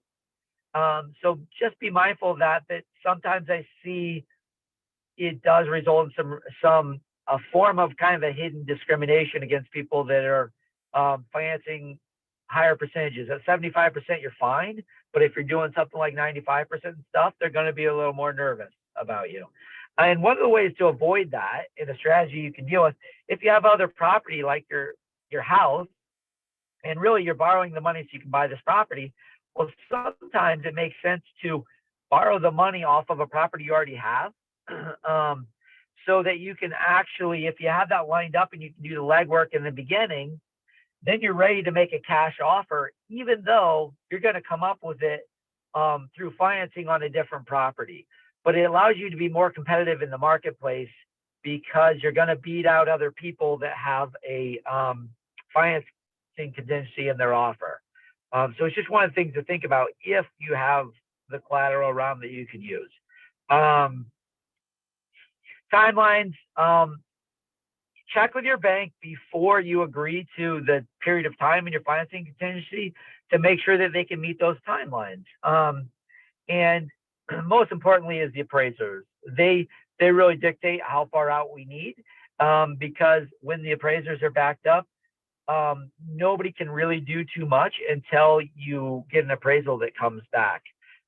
So just be mindful of that sometimes I see it does result in some a form of kind of a hidden discrimination against people that are financing higher percentages. At 75%, you're fine. But if you're doing something like 95% stuff, they're going to be a little more nervous about you. And one of the ways to avoid that, in a strategy you can deal with, if you have other property like your house, and really you're borrowing the money so you can buy this property, well, sometimes it makes sense to borrow the money off of a property you already have, so that you can actually, if you have that lined up and you can do the legwork in the beginning, then you're ready to make a cash offer, even though you're going to come up with it through financing on a different property. But it allows you to be more competitive in the marketplace because you're going to beat out other people that have a financing contingency in their offer. So it's just one of the things to think about if you have the collateral around that you can use. Timelines, check with your bank before you agree to the period of time in your financing contingency to make sure that they can meet those timelines. And most importantly is the appraisers. They really dictate how far out we need, because when the appraisers are backed up, nobody can really do too much until you get an appraisal that comes back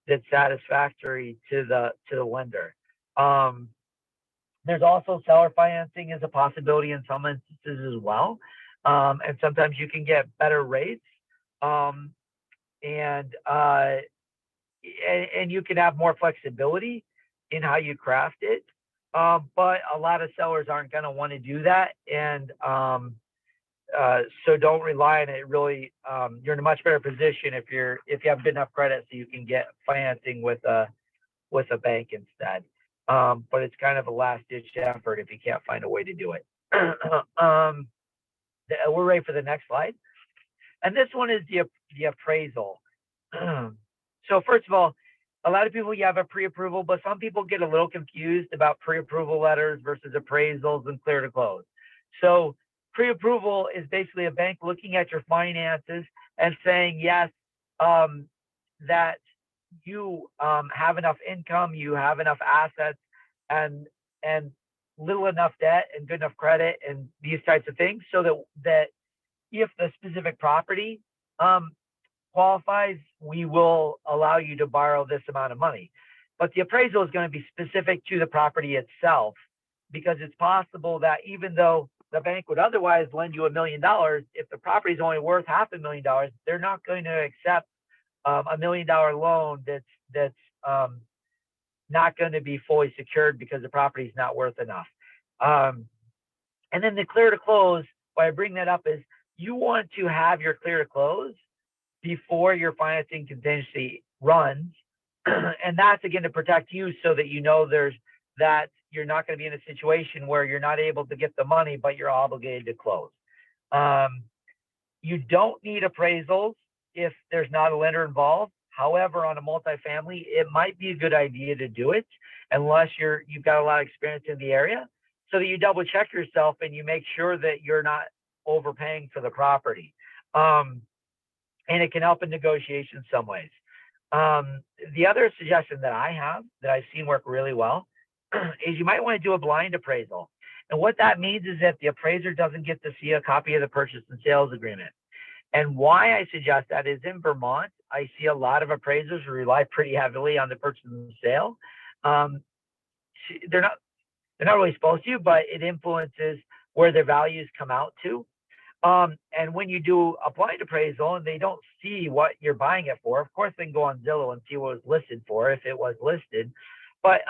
that's satisfactory to the lender. There's also seller financing as a possibility in some instances as well. And sometimes you can get better rates, and you can have more flexibility in how you craft it. But a lot of sellers aren't going to want to do that. And so don't rely on it. Really, you're in a much better position if you have good enough credit so you can get financing with a bank instead. But it's kind of a last-ditch effort if you can't find a way to do it. We're ready for the next slide. And this one is the appraisal. So first of all, a lot of people, you have a pre-approval, but some people get a little confused about pre-approval letters versus appraisals and clear to close. So pre-approval is basically a bank looking at your finances and saying, yes, that you have enough income, you have enough assets, and little enough debt and good enough credit and these types of things, so that if the specific property qualifies, we will allow you to borrow this amount of money. But the appraisal is going to be specific to the property itself, because it's possible that even though the bank would otherwise lend you $1 million, if the property is only worth $500,000, they're not going to accept $1 million loan that's not going to be fully secured because the property is not worth enough. And then the clear to close, why I bring that up is you want to have your clear to close before your financing contingency runs. And that's again to protect you so that you know that you're not going to be in a situation where you're not able to get the money, but you're obligated to close. You don't need appraisals if there's not a lender involved. However, on a multifamily, it might be a good idea to do it unless you've got a lot of experience in the area, so that you double check yourself and you make sure that you're not overpaying for the property. And it can help in negotiation some ways. The other suggestion that I have that I've seen work really well is you might want to do a blind appraisal. And what that means is that the appraiser doesn't get to see a copy of the purchase and sales agreement. And why I suggest that is in Vermont, I see a lot of appraisers who rely pretty heavily on the purchase and sale. They're not really supposed to, but it influences where their values come out to. And when you do a blind appraisal and they don't see what you're buying it for, of course they can go on Zillow and see what it was listed for if it was listed. But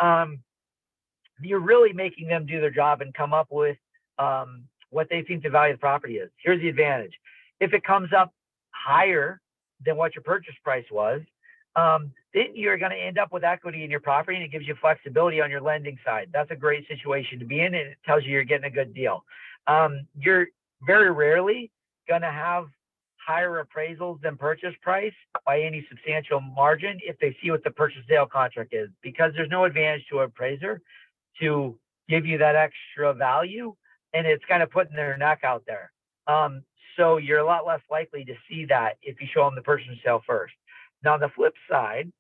you're really making them do their job and come up with what they think the value of the property is. Here's the advantage. If it comes up higher than what your purchase price was, then you're going to end up with equity in your property, and it gives you flexibility on your lending side. That's a great situation to be in, and it tells you you're getting a good deal. You're very rarely going to have higher appraisals than purchase price by any substantial margin if they see what the purchase sale contract is, because there's no advantage to an appraiser to give you that extra value, and it's kind of putting their neck out there. So you're a lot less likely to see that if you show them the purchase and sale first. Now, on the flip side,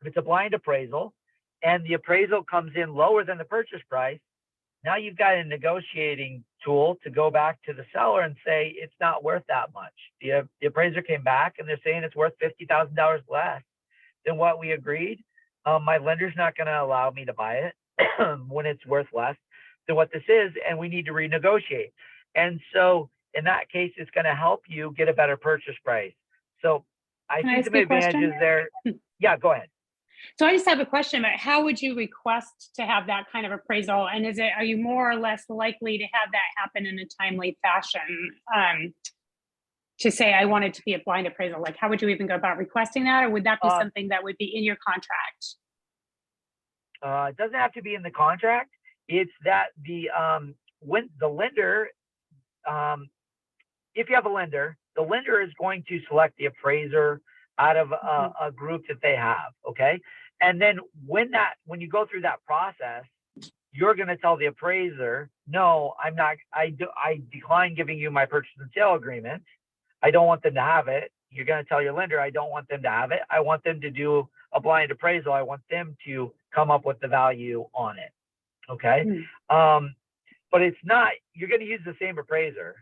if it's a blind appraisal and the appraisal comes in lower than the purchase price, now you've got a negotiating tool to go back to the seller and say, it's not worth that much. The appraiser came back and they're saying it's worth $50,000 less than what we agreed. My lender's not going to allow me to buy it when it's worth less than what this is, and we need to renegotiate. And so in that case, it's going to help you get a better purchase price. So I Can I see ask some you a question? advantages there. Yeah, go ahead. So I just have a question about how would you request to have that kind of appraisal? And are you more or less likely to have that happen in a timely fashion? To say, I want it to be a blind appraisal, like how would you even go about requesting that? Or would that be something that would be in your contract? It doesn't have to be in the contract. It's that when the lender, if you have a lender, the lender is going to select the appraiser out of a group that they have, okay? And then when you go through that process, you're going to tell the appraiser, no, I'm not, I decline giving you my purchase and sale agreement. I don't want them to have it. You're going to tell your lender, I don't want them to have it. I want them to do a blind appraisal. I want them to come up with the value on it, okay? But it's not, you're going to use the same appraiser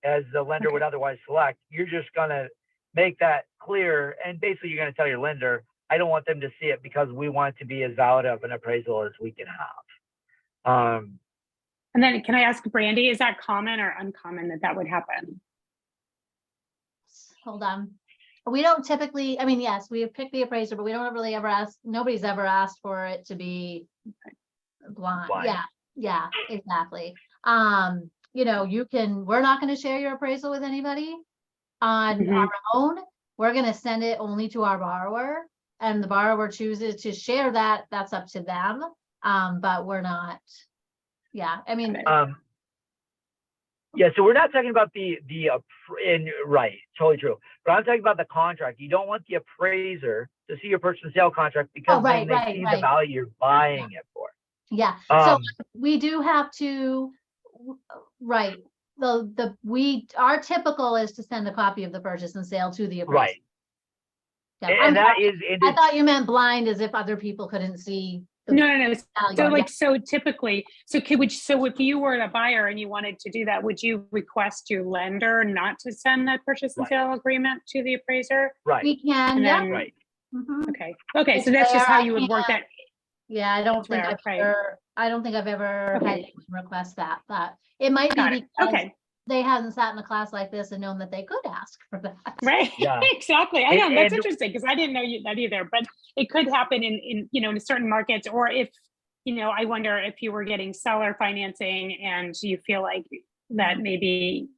as the lender would otherwise select. You're just going to make that clear. And basically, you're going to tell your lender, I don't want them to see it because we want it to be as valid of an appraisal as we can have. And then can I ask Brandy, is that common or uncommon that would happen? Hold on. We don't typically, I mean, yes, we have picked the appraiser, but we don't really ever ask, nobody's ever asked for it to be blind. Yeah, exactly. You know, we're not going to share your appraisal with anybody on our own. We're going to send it only to our borrower, and the borrower chooses to share that. That's up to them. But we're not, I mean, yeah, so we're not talking about right, totally true. But I'm talking about the contract. You don't want the appraiser to see your purchase and sale contract because then they see the value you're buying it for. Yeah, so we do have to, our typical is to send a copy of the purchase and sale to the appraiser. Right. Yeah, and that is, I thought you meant blind as if other people couldn't see. No. So typically, so if you were a buyer and you wanted to do that, would you request your lender not to send that purchase and sale agreement to the appraiser? Right. We can, And yeah. then- Right. Okay, so that's just how you would work that. Yeah, I don't think I've ever had anyone request that, but it might be because they hadn't sat in a class like this and known that they could ask for that. Right. Yeah. Exactly. I know that's interesting because I didn't know that either, but it could happen in certain markets, or if, I wonder if you were getting seller financing and you feel like that maybe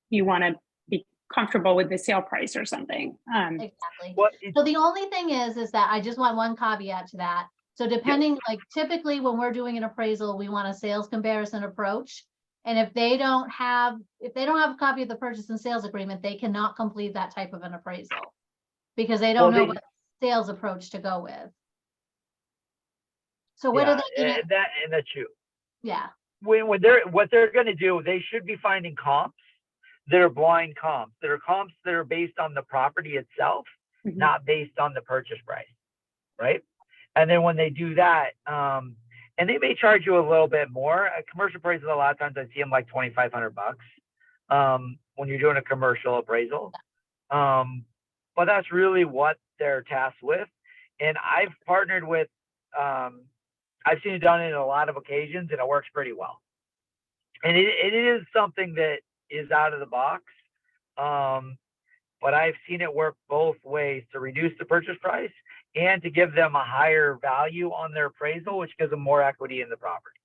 you want to be comfortable with the sale price or something. Exactly. So the only thing is that I just want one caveat to that. So depending, like typically when we're doing an appraisal, we want a sales comparison approach. And if they don't have a copy of the purchase and sales agreement, they cannot complete that type of an appraisal because they don't know what sales approach to go with. So what are they? And that's true. Yeah. What they're going to do, they should be finding comps that are blind comps, that are based on the property itself, not based on the purchase price, right? And then when they do that, and they may charge you a little bit more. A commercial appraisal, a lot of times I see them like $2,500 when you're doing a commercial appraisal. But that's really what they're tasked with. And I've partnered with, I've seen it done in a lot of occasions, and it works pretty well. And it is something that is out of the box. But I've seen it work both ways to reduce the purchase price and to give them a higher value on their appraisal, which gives them more equity in the property.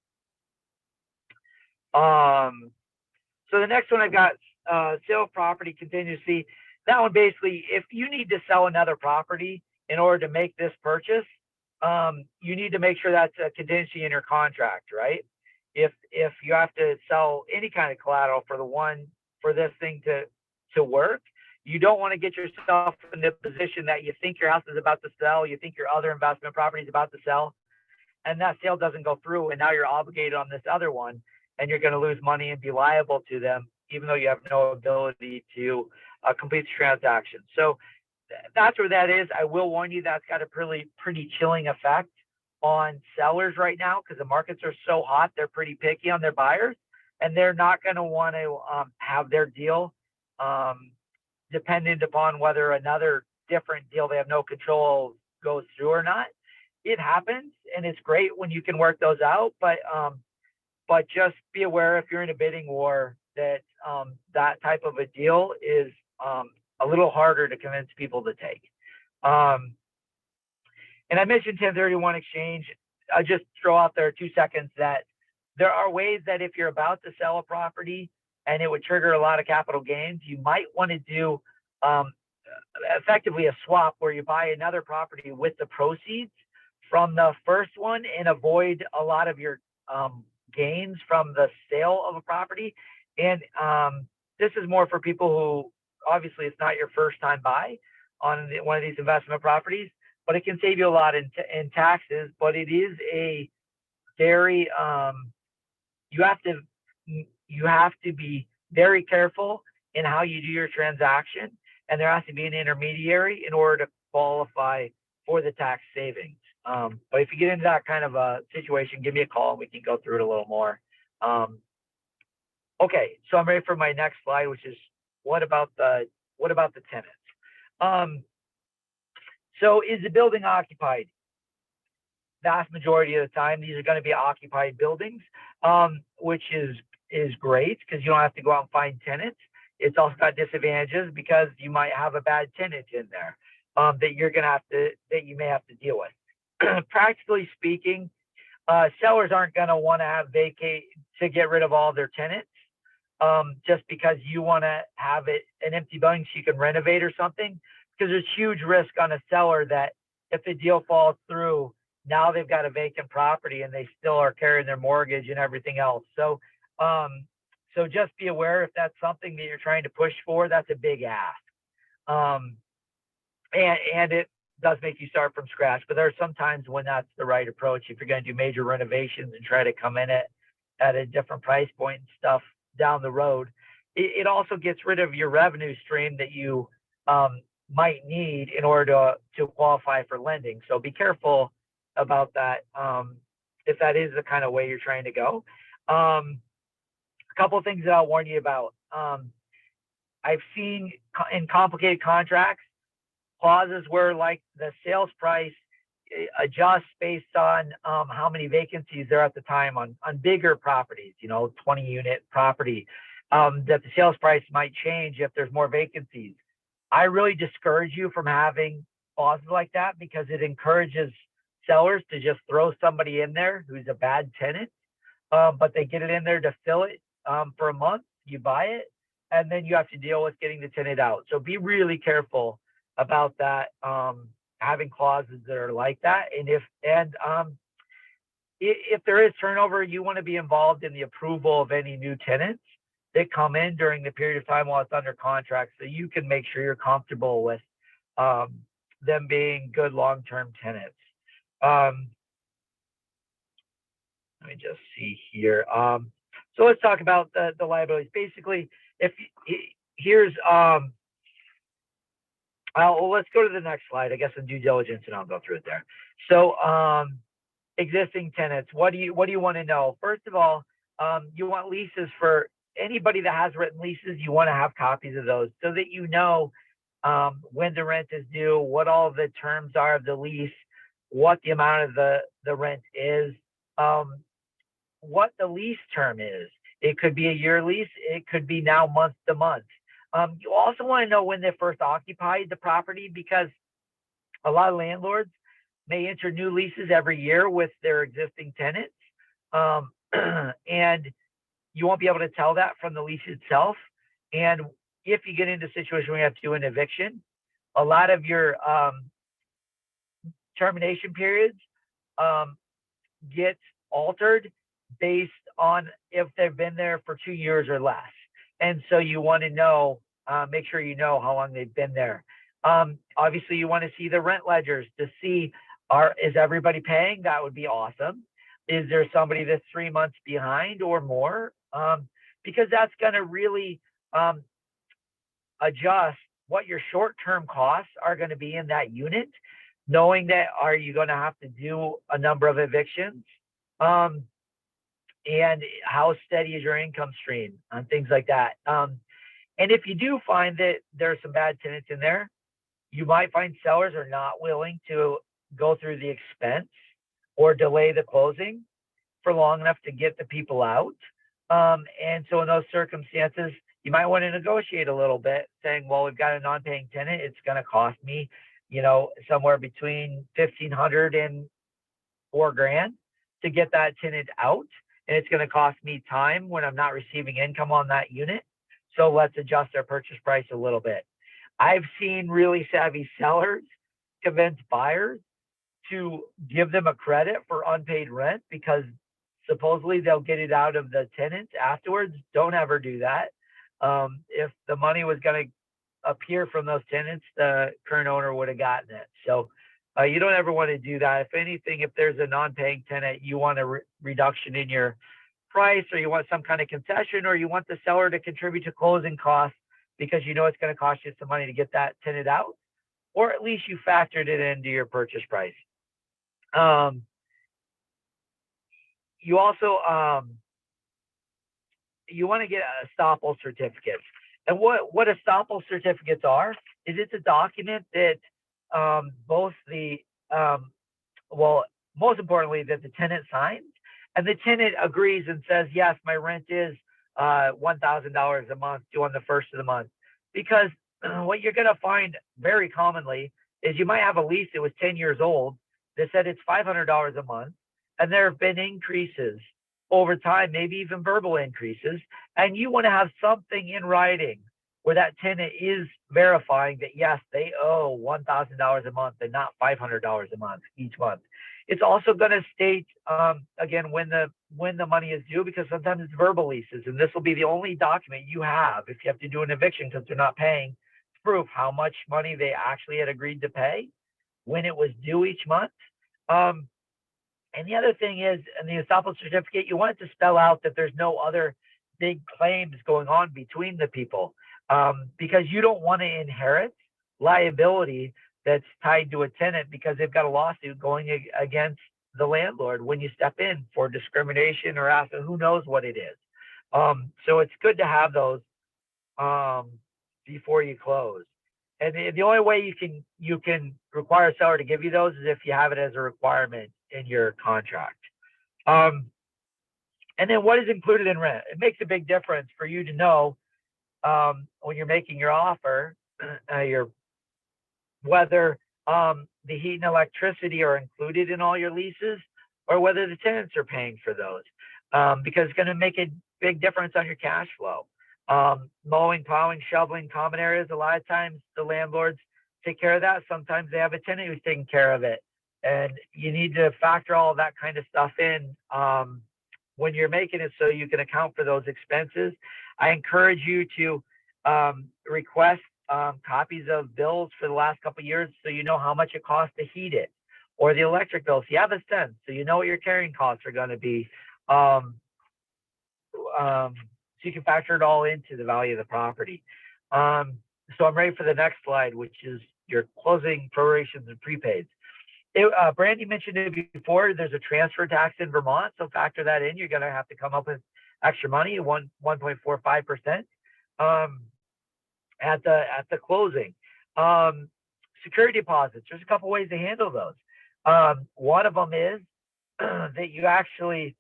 So the next one I've got sale of property contingency. That one basically, if you need to sell another property in order to make this purchase, you need to make sure that's a contingency in your contract, right? If you have to sell any kind of collateral for this thing to work, you don't want to get yourself in the position that you think your house is about to sell, you think your other investment property is about to sell, and that sale doesn't go through, and now you're obligated on this other one, and you're going to lose money and be liable to them, even though you have no ability to complete the transaction. So that's where that is. I will warn you, that's got a pretty chilling effect on sellers right now because the markets are so hot. They're pretty picky on their buyers, and they're not going to want to have their deal dependent upon whether another different deal they have no control goes through or not. It happens, and it's great when you can work those out, but just be aware if you're in a bidding war that that type of a deal is a little harder to convince people to take. And I mentioned 1031 exchange. I'll just throw out there 2 seconds that there are ways that if you're about to sell a property and it would trigger a lot of capital gains, you might want to do effectively a swap where you buy another property with the proceeds from the first one and avoid a lot of your gains from the sale of a property. And this is more for people who obviously it's not your first time buy on one of these investment properties, but it can save you a lot in taxes. But it is a very you have to be very careful in how you do your transaction, and there has to be an intermediary in order to qualify for the tax savings. But if you get into that kind of a situation, give me a call and we can go through it a little more. Okay, so I'm ready for my next slide, which is what about the tenants? So is the building occupied? Vast majority of the time, these are going to be occupied buildings, which is great because you don't have to go out and find tenants. It's also got disadvantages because you might have a bad tenant in there that you may have to deal with. Practically speaking, sellers aren't going to want to have vacate to get rid of all their tenants just because you want to have an empty building so you can renovate or something, because there's huge risk on a seller that if the deal falls through, now they've got a vacant property and they still are carrying their mortgage and everything else. So just be aware if that's something that you're trying to push for, that's a big ask. And it does make you start from scratch, but there are some times when that's the right approach. If you're going to do major renovations and try to come in at a different price point and stuff down the road, it also gets rid of your revenue stream that you might need in order to qualify for lending. So be careful about that if that is the kind of way you're trying to go. A couple of things that I'll warn you about. I've seen in complicated contracts clauses where like the sales price adjusts based on how many vacancies there are at the time on bigger properties, 20 unit property, that the sales price might change if there's more vacancies. I really discourage you from having clauses like that because it encourages sellers to just throw somebody in there who's a bad tenant, but they get it in there to fill it for a month, you buy it, and then you have to deal with getting the tenant out. So be really careful about that, having clauses that are like that. And if there is turnover, you want to be involved in the approval of any new tenants that come in during the period of time while it's under contract, so you can make sure you're comfortable with them being good long-term tenants. Let me just see here. So let's talk about the liabilities. Basically, let's go to the next slide, I guess, in due diligence, and I'll go through it there. So existing tenants, what do you want to know? First of all, you want leases for anybody that has written leases. You want to have copies of those so that you know when the rent is due, what all the terms are of the lease, what the amount of the rent is, what the lease term is. It could be a year lease. It could be now month to month. You also want to know when they first occupied the property, because a lot of landlords may enter new leases every year with their existing tenants. And you won't be able to tell that from the lease itself. And if you get into a situation where you have to do an eviction, a lot of your termination periods get altered based on if they've been there for 2 years or less. And so you want to know, make sure you know how long they've been there. Obviously, you want to see the rent ledgers to see, is everybody paying? That would be awesome. Is there somebody that's 3 months behind or more? Because that's going to really adjust what your short-term costs are going to be in that unit. knowing that are you going to have to do a number of evictions, and how steady is your income stream on things like that. And if you do find that there are some bad tenants in there, you might find sellers are not willing to go through the expense or delay the closing for long enough to get the people out. And so in those circumstances, you might want to negotiate a little bit, saying, well, we've got a non-paying tenant. It's going to cost me, somewhere between $1,500 and $4,000 to get that tenant out. And it's going to cost me time when I'm not receiving income on that unit. So let's adjust our purchase price a little bit. I've seen really savvy sellers convince buyers to give them a credit for unpaid rent because supposedly they'll get it out of the tenants afterwards. Don't ever do that. If the money was going to appear from those tenants, the current owner would have gotten it. So you don't ever want to do that. If anything, if there's a non-paying tenant, you want a reduction in your price, or you want some kind of concession, or you want the seller to contribute to closing costs because you know it's going to cost you some money to get that tenant out, or at least you factored it into your purchase price. You also you want to get estoppel certificates. And what estoppel certificates are is it's a document that both the most importantly, that the tenant signs, and the tenant agrees and says, yes, my rent is $1,000 a month due on the first of the month. Because what you're going to find very commonly is you might have a lease that was 10 years old that said it's $500 a month, and there have been increases over time, maybe even verbal increases, and you want to have something in writing where that tenant is verifying that, yes, they owe $1,000 a month and not $500 a month each month. It's also going to state, again, when the money is due, because sometimes it's verbal leases, and this will be the only document you have if you have to do an eviction because they're not paying, proof how much money they actually had agreed to pay, when it was due each month. And the other thing is, in the estoppel certificate, you want it to spell out that there's no other big claims going on between the people, because you don't want to inherit liability that's tied to a tenant because they've got a lawsuit going against the landlord when you step in for discrimination or who knows what it is. So it's good to have those before you close. And the only way you can require a seller to give you those is if you have it as a requirement in your contract. And then what is included in rent? It makes a big difference for you to know when you're making your offer, whether the heat and electricity are included in all your leases, or whether the tenants are paying for those, because it's going to make a big difference on your cash flow. Mowing, plowing, shoveling, common areas, a lot of times the landlords take care of that. Sometimes they have a tenant who's taking care of it, and you need to factor all of that kind of stuff in when you're making it so you can account for those expenses. I encourage you to request copies of bills for the last couple of years so you know how much it costs to heat it, or the electric bill, so you have a sense, so you know what your carrying costs are going to be. So you can factor it all into the value of the property. So I'm ready for the next slide, which is your closing prorations and prepaids. Brandy mentioned it before, there's a transfer tax in Vermont, so factor that in. You're going to have to come up with extra money, 1.45%. At the closing. Security deposits, there's a couple ways to handle those. One of them is that you actually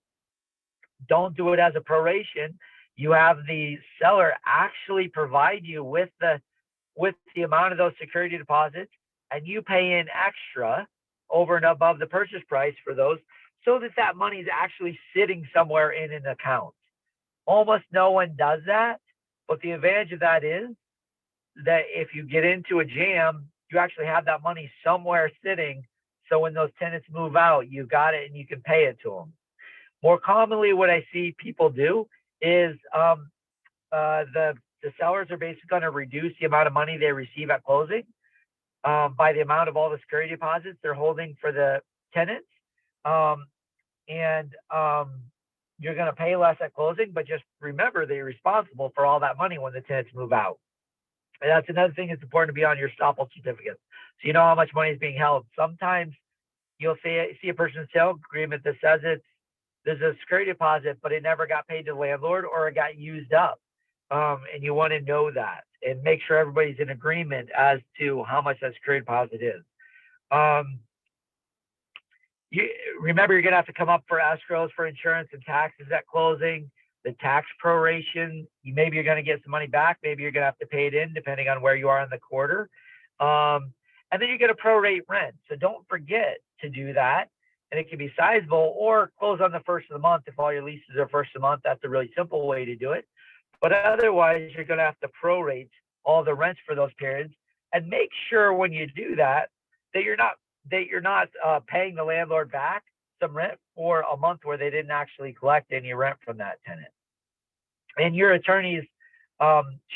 don't do it as a proration. You have the seller actually provide you with the amount of those security deposits, and you pay in extra over and above the purchase price for those, so that money is actually sitting somewhere in an account. Almost no one does that, but the advantage of that is that if you get into a jam, you actually have that money somewhere sitting. So when those tenants move out, you got it and you can pay it to them. More commonly, what I see people do is the sellers are basically going to reduce the amount of money they receive at closing by the amount of all the security deposits they're holding for the tenants. You're going to pay less at closing, but just remember they're responsible for all that money when the tenants move out. And that's another thing that's important to be on your estoppel certificates. So you know how much money is being held. Sometimes you'll see a person's sale agreement that says there's a security deposit, but it never got paid to the landlord or it got used up. And you want to know that and make sure everybody's in agreement as to how much that security deposit is. You remember, you're going to have to come up for escrows for insurance and taxes at closing. The tax proration, maybe you're going to get some money back. Maybe you're going to have to pay it in depending on where you are in the quarter. And then you're going to prorate rent. So don't forget to do that. And it can be sizable, or close on the first of the month. If all your leases are first of the month, that's a really simple way to do it. But otherwise, you're going to have to prorate all the rents for those periods, and make sure when you do that, that you're not paying the landlord back some rent for a month where they didn't actually collect any rent from that tenant. And your attorneys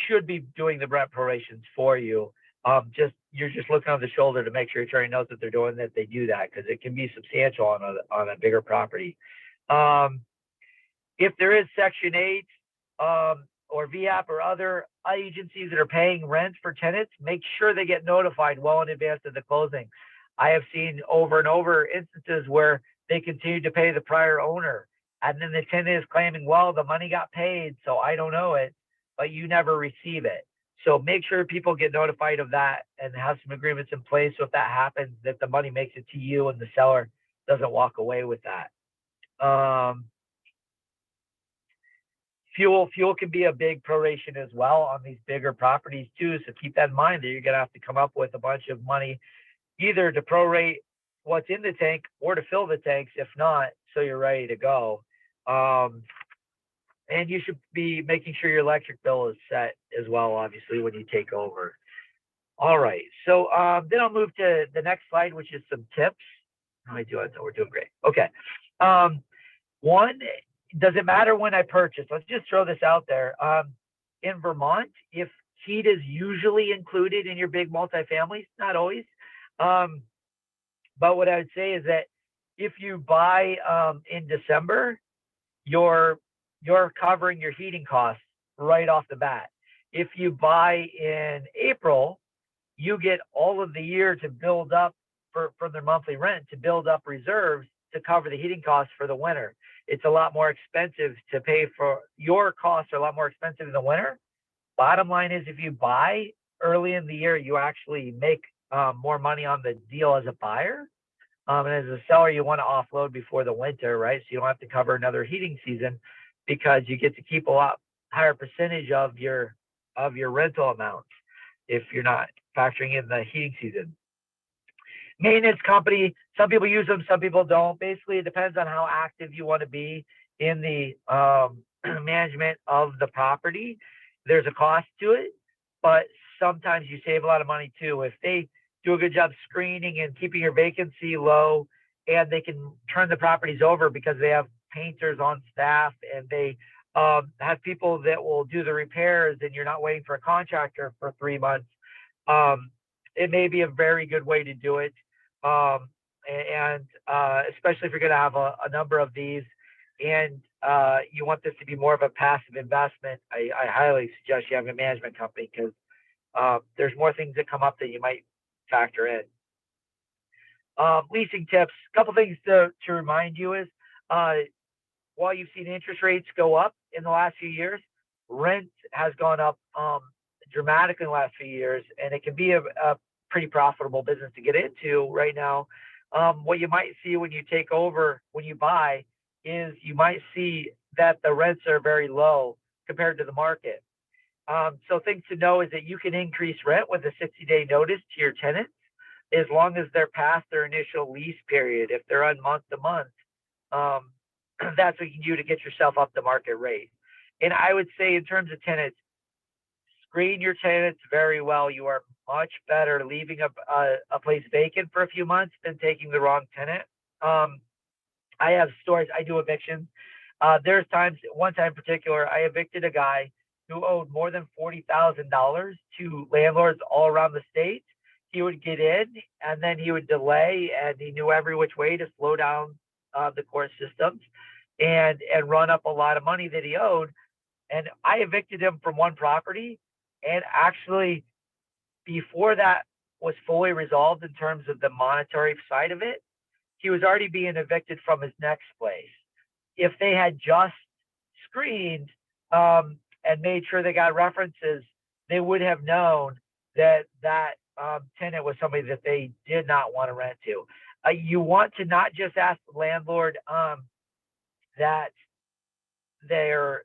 should be doing the rent prorations for you. You're just looking on the shoulder to make sure your attorney knows that they're doing that. They do that because it can be substantial on a bigger property. If there is Section 8 or VAP or other agencies that are paying rent for tenants, make sure they get notified well in advance of the closing. I have seen over and over instances where they continue to pay the prior owner, and then the tenant is claiming, well, the money got paid, so I don't owe it, but you never receive it. So make sure people get notified of that and have some agreements in place. So if that happens, that the money makes it to you and the seller doesn't walk away with that. Fuel can be a big proration as well on these bigger properties too. So keep that in mind that you're going to have to come up with a bunch of money, either to prorate what's in the tank or to fill the tanks. If not, so you're ready to go. And you should be making sure your electric bill is set as well, obviously, when you take over. All right, so then I'll move to the next slide, which is some tips. How am I doing? So we're doing great. Okay. One, does it matter when I purchase? Let's just throw this out there. In Vermont, if heat is usually included in your big multifamilies, not always. But what I would say is that if you buy in December, you're covering your heating costs right off the bat. If you buy in April, you get all of the year to build up from their monthly rent, to build up reserves to cover the heating costs for the winter. It's a lot more expensive to pay for, your costs are a lot more expensive in the winter. Bottom line is, if you buy early in the year, you actually make more money on the deal as a buyer. And as a seller, you want to offload before the winter, right? So you don't have to cover another heating season, because you get to keep a lot higher percentage of your rental amounts if you're not factoring in the heating season. Maintenance company, some people use them, some people don't. Basically, it depends on how active you want to be in the management of the property. There's a cost to it, but sometimes you save a lot of money too. If they do a good job screening and keeping your vacancy low, and they can turn the properties over because they have painters on staff, and they have people that will do the repairs, and you're not waiting for a contractor for 3 months, it may be a very good way to do it. Especially if you're going to have a number of these, and you want this to be more of a passive investment, I highly suggest you have a management company, because there's more things that come up that you might factor in. Leasing tips, a couple things to remind you is, while you've seen interest rates go up in the last few years, rent has gone up dramatically in the last few years, and it can be a pretty profitable business to get into right now. What you might see when you take over, when you buy, is you might see that the rents are very low compared to the market. So things to know is that you can increase rent with a 60-day notice to your tenants, as long as they're past their initial lease period. If they're on month to month, that's what you can do to get yourself up to market rate. And I would say, in terms of tenants, screen your tenants very well. You are much better leaving a place vacant for a few months than taking the wrong tenant. I have stories. I do evictions. There's times, one time in particular, I evicted a guy who owed more than $40,000 to landlords all around the state. He would get in, and then he would delay, and he knew every which way to slow down the court systems and run up a lot of money that he owed. And I evicted him from one property, and actually before that was fully resolved in terms of the monetary side of it, he was already being evicted from his next place. If they had just screened and made sure they got references, they would have known that tenant was somebody that they did not want to rent to. You want to not just ask the landlord that their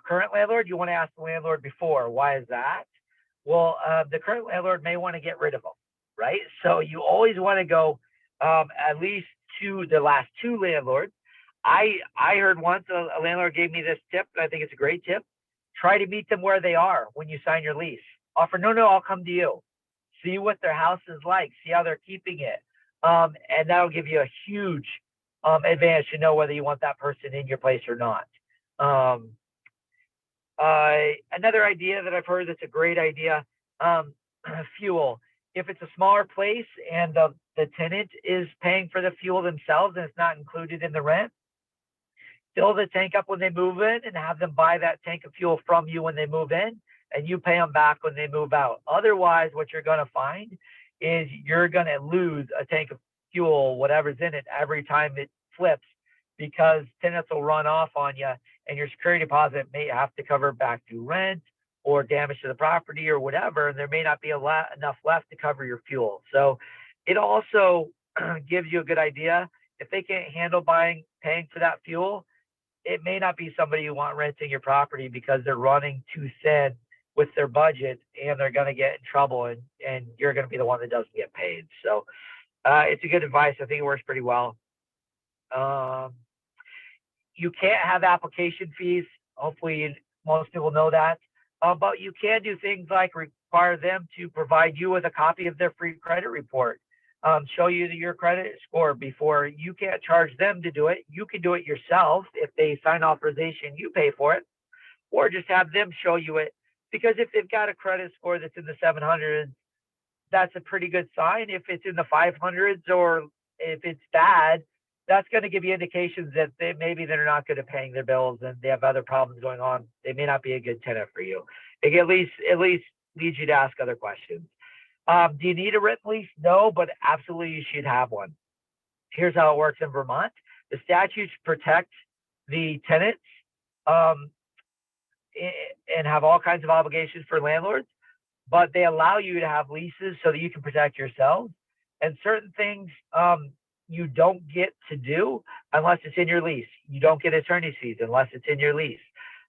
current landlord, you want to ask the landlord before. Why is that? Well, the current landlord may want to get rid of them, right? So you always want to go at least to the last two landlords. I heard once a landlord gave me this tip, and I think it's a great tip. Try to meet them where they are when you sign your lease. Offer, no, I'll come to you. See what their house is like. See how they're keeping it. And that'll give you a huge advantage to know whether you want that person in your place or not. Another idea that I've heard that's a great idea, fuel. If it's a smaller place and the tenant is paying for the fuel themselves and it's not included in the rent, fill the tank up when they move in and have them buy that tank of fuel from you when they move in, and you pay them back when they move out. Otherwise, what you're going to find is you're going to lose a tank of fuel, whatever's in it, every time it flips, because tenants will run off on you, and your security deposit may have to cover back to rent or damage to the property or whatever, and there may not be enough left to cover your fuel. So it also gives you a good idea. If they can't handle paying for that fuel, it may not be somebody you want renting your property because they're running too thin with their budget and they're going to get in trouble, and you're going to be the one that doesn't get paid. So it's a good advice. I think it works pretty well. You can't have application fees. Hopefully most people know that. But you can do things like require them to provide you with a copy of their free credit report, show you your credit score before. You can't charge them to do it. You can do it yourself. If they sign authorization, you pay for it, or just have them show you it. Because if they've got a credit score that's in the 700s, that's a pretty good sign. If it's in the 500s or if it's bad, that's going to give you indications that maybe they're not good at paying their bills and they have other problems going on. They may not be a good tenant for you. It at least leads you to ask other questions. Do you need a written lease? No, but absolutely you should have one. Here's how it works in Vermont. The statutes protect the tenants and have all kinds of obligations for landlords, but they allow you to have leases so that you can protect yourselves. And certain things you don't get to do unless it's in your lease. You don't get attorney's fees unless it's in your lease.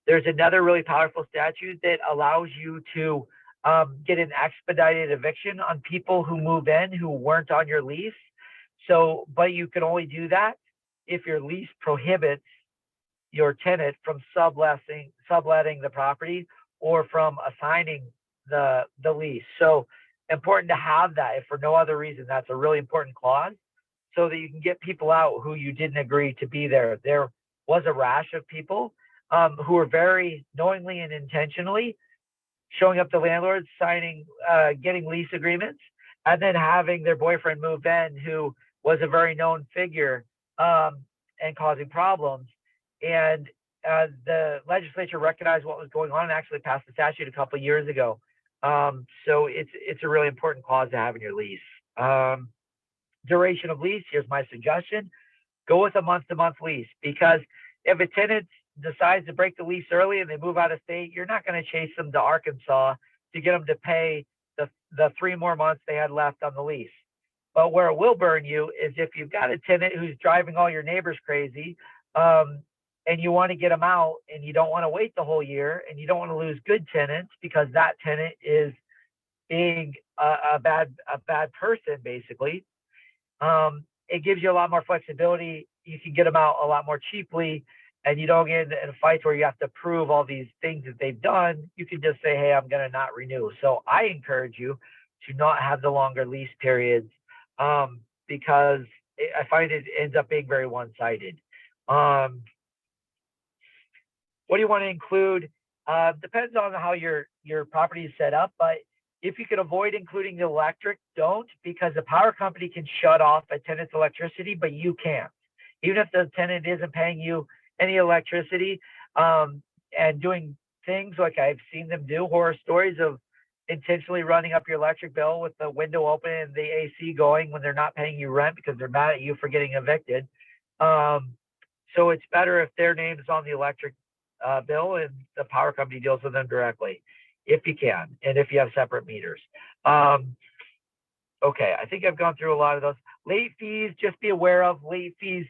There's another really powerful statute that allows you to get an expedited eviction on people who move in who weren't on your lease. So, but you can only do that if your lease prohibits your tenant from subletting the property or from assigning the lease. So important to have that. If for no other reason, that's a really important clause so that you can get people out who you didn't agree to be there. There was a rash of people who were very knowingly and intentionally showing up to landlords, signing, getting lease agreements, and then having their boyfriend move in who was a very known figure and causing problems. And the legislature recognized what was going on and actually passed the statute a couple of years ago. So it's a really important clause to have in your lease. Duration of lease, here's my suggestion. Go with a month-to-month lease, because if a tenant decides to break the lease early and they move out of state, you're not going to chase them to Arkansas to get them to pay the 3 more months they had left on the lease. But where it will burn you is if you've got a tenant who's driving all your neighbors crazy, and you want to get them out and you don't want to wait the whole year and you don't want to lose good tenants because that tenant is being a bad person, basically. It gives you a lot more flexibility. You can get them out a lot more cheaply, and you don't get in a fight where you have to prove all these things that they've done. You can just say, hey, I'm going to not renew. So I encourage you to not have the longer lease periods because I find it ends up being very one-sided. What do you want to include? Depends on how your property is set up, but if you can avoid including the electric, don't, because the power company can shut off a tenant's electricity, but you can't. Even if the tenant isn't paying you any electricity and doing things like I've seen them do, horror stories of intentionally running up your electric bill with the window open and the AC going when they're not paying you rent because they're mad at you for getting evicted. So it's better if their name is on the electric bill and the power company deals with them directly, if you can, and if you have separate meters. Okay, I think I've gone through a lot of those. Late fees, just be aware of late fees.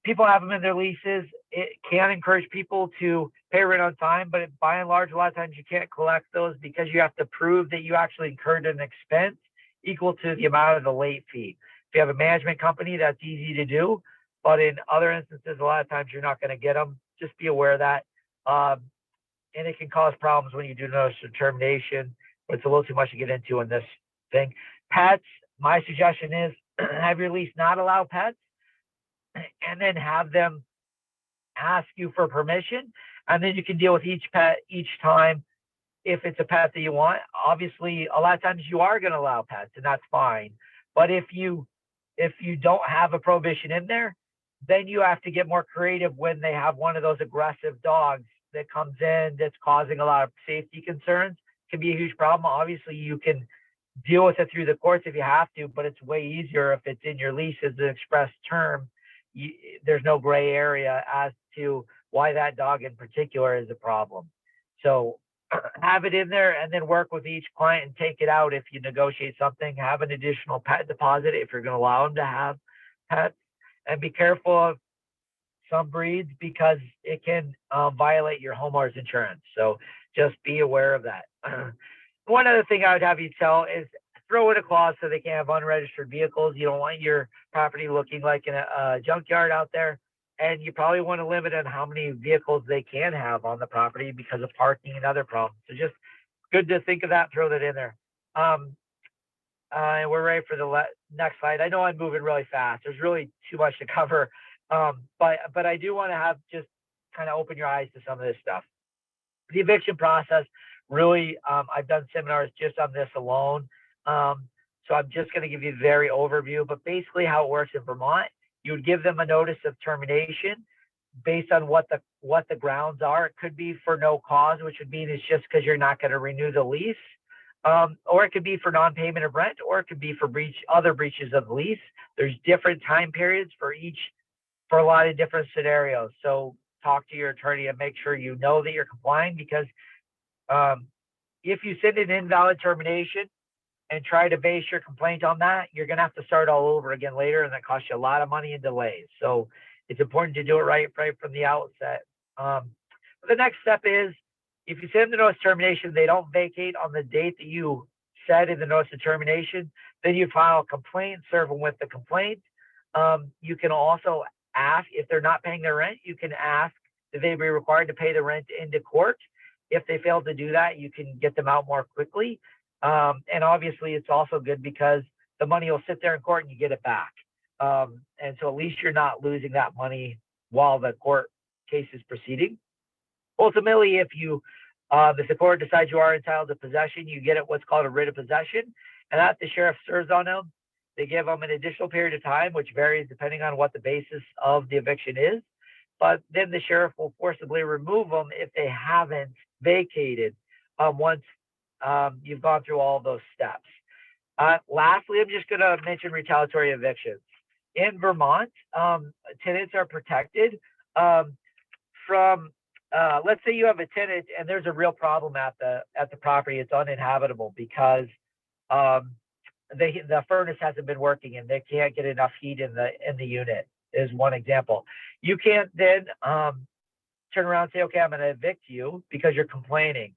People have them in their leases. It can encourage people to pay rent on time, but by and large, a lot of times you can't collect those because you have to prove that you actually incurred an expense equal to the amount of the late fee. If you have a management company, that's easy to do, but in other instances, a lot of times you're not going to get them. Just be aware of that. And it can cause problems when you do notice of termination, but it's a little too much to get into in this thing. Pets, my suggestion is have your lease not allow pets, and then have them ask you for permission, and then you can deal with each pet each time if it's a pet that you want. Obviously, a lot of times you are going to allow pets, and that's fine. But if you don't have a prohibition in there, then you have to get more creative when they have one of those aggressive dogs that comes in that's causing a lot of safety concerns. It can be a huge problem. Obviously, you can deal with it through the courts if you have to, but it's way easier if it's in your lease as an express term. There's no gray area as to why that dog in particular is a problem. So have it in there and then work with each client and take it out if you negotiate something. Have an additional pet deposit if you're going to allow them to have pets, and be careful of some breeds because it can violate your homeowner's insurance. So just be aware of that. One other thing I would have you tell is throw in a clause so they can't have unregistered vehicles. You don't want your property looking like a junkyard out there. And you probably want to limit on how many vehicles they can have on the property because of parking and other problems. So just good to think of that, throw that in there. And we're ready for the next slide. I know I'm moving really fast. There's really too much to cover. But I do want to have just kind of open your eyes to some of this stuff. The eviction process, really, I've done seminars just on this alone. So I'm just going to give you a very overview, but basically how it works in Vermont, you would give them a notice of termination based on what the grounds are. It could be for no cause, which would mean it's just because you're not going to renew the lease. Or it could be for non-payment of rent, or it could be for other breaches of the lease. There's different time periods for a lot of different scenarios. So talk to your attorney and make sure you know that you're complying, because if you send an invalid termination and try to base your complaint on that, you're going to have to start all over again later, and that costs you a lot of money and delays. So it's important to do it right from the outset. The next step is, if you send the notice of termination, they don't vacate on the date that you said in the notice of termination, then you file a complaint, serve them with the complaint. You can also ask, if they're not paying their rent, you can ask that they be required to pay the rent into court. If they fail to do that, you can get them out more quickly. And obviously, it's also good because the money will sit there in court and you get it back. And so at least you're not losing that money while the court case is proceeding. Ultimately, if the court decides you are entitled to possession, you get what's called a writ of possession, and that the sheriff serves on them. They give them an additional period of time, which varies depending on what the basis of the eviction is. But then the sheriff will forcibly remove them if they haven't vacated once you've gone through all those steps. Lastly, I'm just going to mention retaliatory evictions. In Vermont, tenants are protected from, let's say you have a tenant and there's a real problem at the property. It's uninhabitable because the furnace hasn't been working and they can't get enough heat in the unit, is one example. You can't then turn around and say, okay, I'm going to evict you because you're complaining.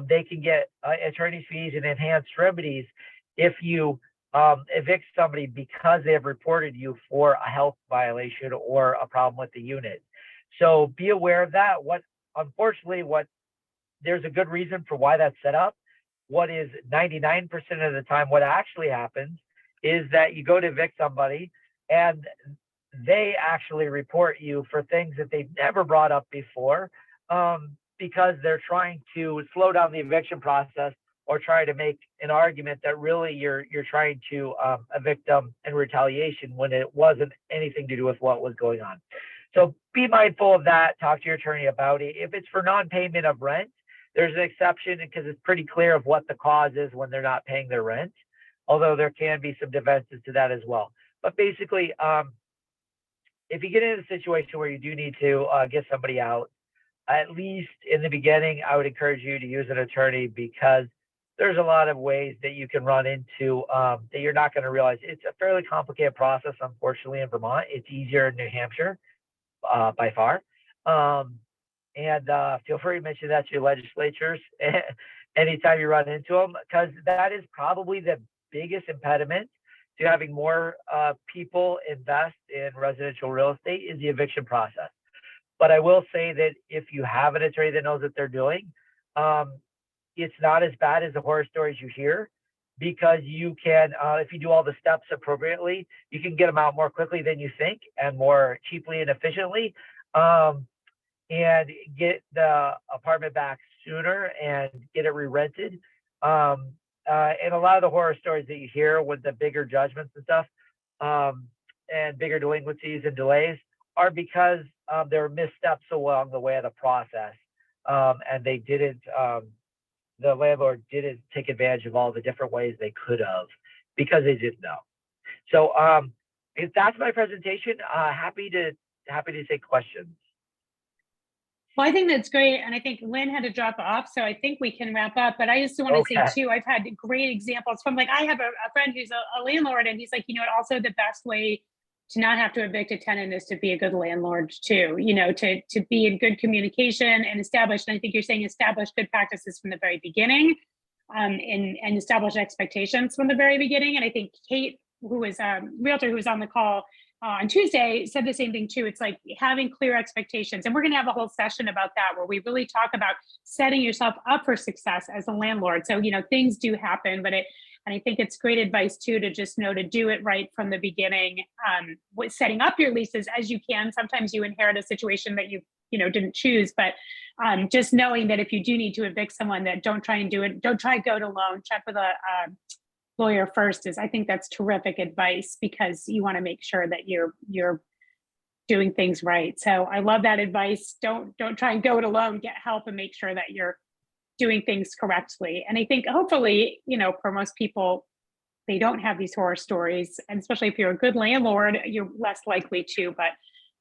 They can get attorney's fees and enhanced remedies if you evict somebody because they have reported you for a health violation or a problem with the unit. So be aware of that. Unfortunately, there's a good reason for why that's set up. What is 99% of the time, what actually happens is that you go to evict somebody and they actually report you for things that they've never brought up before, because they're trying to slow down the eviction process or try to make an argument that really you're trying to evict them in retaliation when it wasn't anything to do with what was going on. So be mindful of that. Talk to your attorney about it. If it's for non-payment of rent, There's an exception because it's pretty clear of what the cause is when they're not paying their rent, although there can be some defenses to that as well. But basically, if you get in a situation where you do need to get somebody out, at least in the beginning, I would encourage you to use an attorney, because there's a lot of ways that you can run into that you're not going to realize. It's a fairly complicated process, unfortunately, in Vermont. It's easier in New Hampshire by far. And feel free to mention that to your legislatures anytime you run into them, because that is probably the biggest impediment to having more people invest in residential real estate is the eviction process. But I will say that if you have an attorney that knows what they're doing, it's not as bad as the horror stories you hear, because you can, if you do all the steps appropriately, you can get them out more quickly than you think and more cheaply and efficiently, and get the apartment back sooner and get it re-rented. And a lot of the horror stories that you hear with the bigger judgments and stuff, and bigger delinquencies and delays, are because there were missteps along the way of the process, and they didn't. The landlord didn't take advantage of all the different ways they could have because they didn't know. So if that's my presentation, happy to take questions. Well, I think that's great. And I think Lynn had to drop off, so I think we can wrap up. But I just want to say too, I've had great examples from, like, I have a friend who's a landlord, and he's like, also the best way to not have to evict a tenant is to be a good landlord too, to be in good communication and establish, and I think you're saying establish good practices from the very beginning, and establish expectations from the very beginning. And I think Kate, who is a realtor who was on the call on Tuesday, said the same thing too. It's like having clear expectations. And we're going to have a whole session about that, where we really talk about setting yourself up for success as a landlord. So, things do happen, and I think it's great advice too, to just know to do it right from the beginning, with setting up your leases as you can. Sometimes you inherit a situation that you didn't choose, but just knowing that if you do need to evict someone, that don't try and do it. Don't try go to loan, check with a lawyer first. I think that's terrific advice, because you want to make sure that you're doing things right. So I love that advice. Don't try and go it alone, get help, and make sure that you're doing things correctly. And I think hopefully, for most people, they don't have these horror stories. And especially if you're a good landlord, you're less likely to. But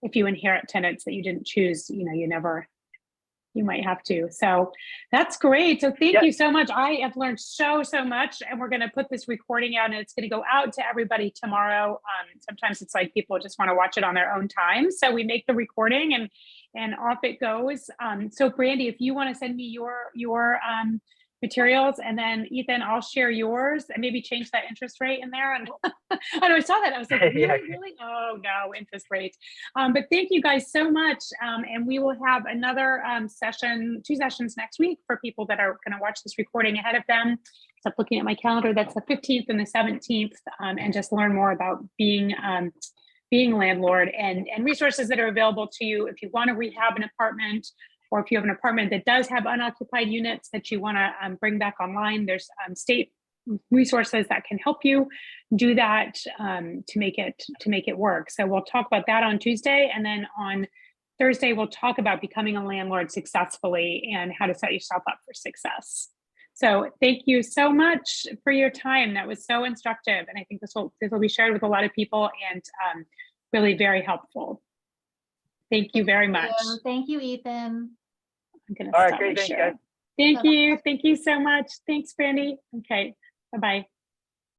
if you inherit tenants that you didn't choose, you might have to. So that's great. So thank you so much. I have learned so much, and we're going to put this recording out, and it's going to go out to everybody tomorrow. Sometimes it's like people just want to watch it on their own time. So we make the recording and off it goes. So Brandy, if you want to send me your materials, and then Ethan, I'll share yours, and maybe change that interest rate in there. And I know I saw that. I was like, really? Oh no, interest rates. But thank you guys so much. And we will have another two sessions next week for people that are going to watch this recording ahead of them. So I'm looking at my calendar. That's the 15th and the 17th, and just learn more about being landlord and resources that are available to you if you want to rehab an apartment, or if you have an apartment that does have unoccupied units that you want to bring back online. There's state resources that can help you do that, to make it work. So we'll talk about that on Tuesday, and then on Thursday we'll talk about becoming a landlord successfully and how to set yourself up for success. So thank you so much for your time. That was so instructive, and I think this will be shared with a lot of people, and really very helpful. Thank you very much. Thank you, Ethan. I'm going to stop my share. Thank you. Thank you so much. Thanks, Brandy. Okay. Bye-bye.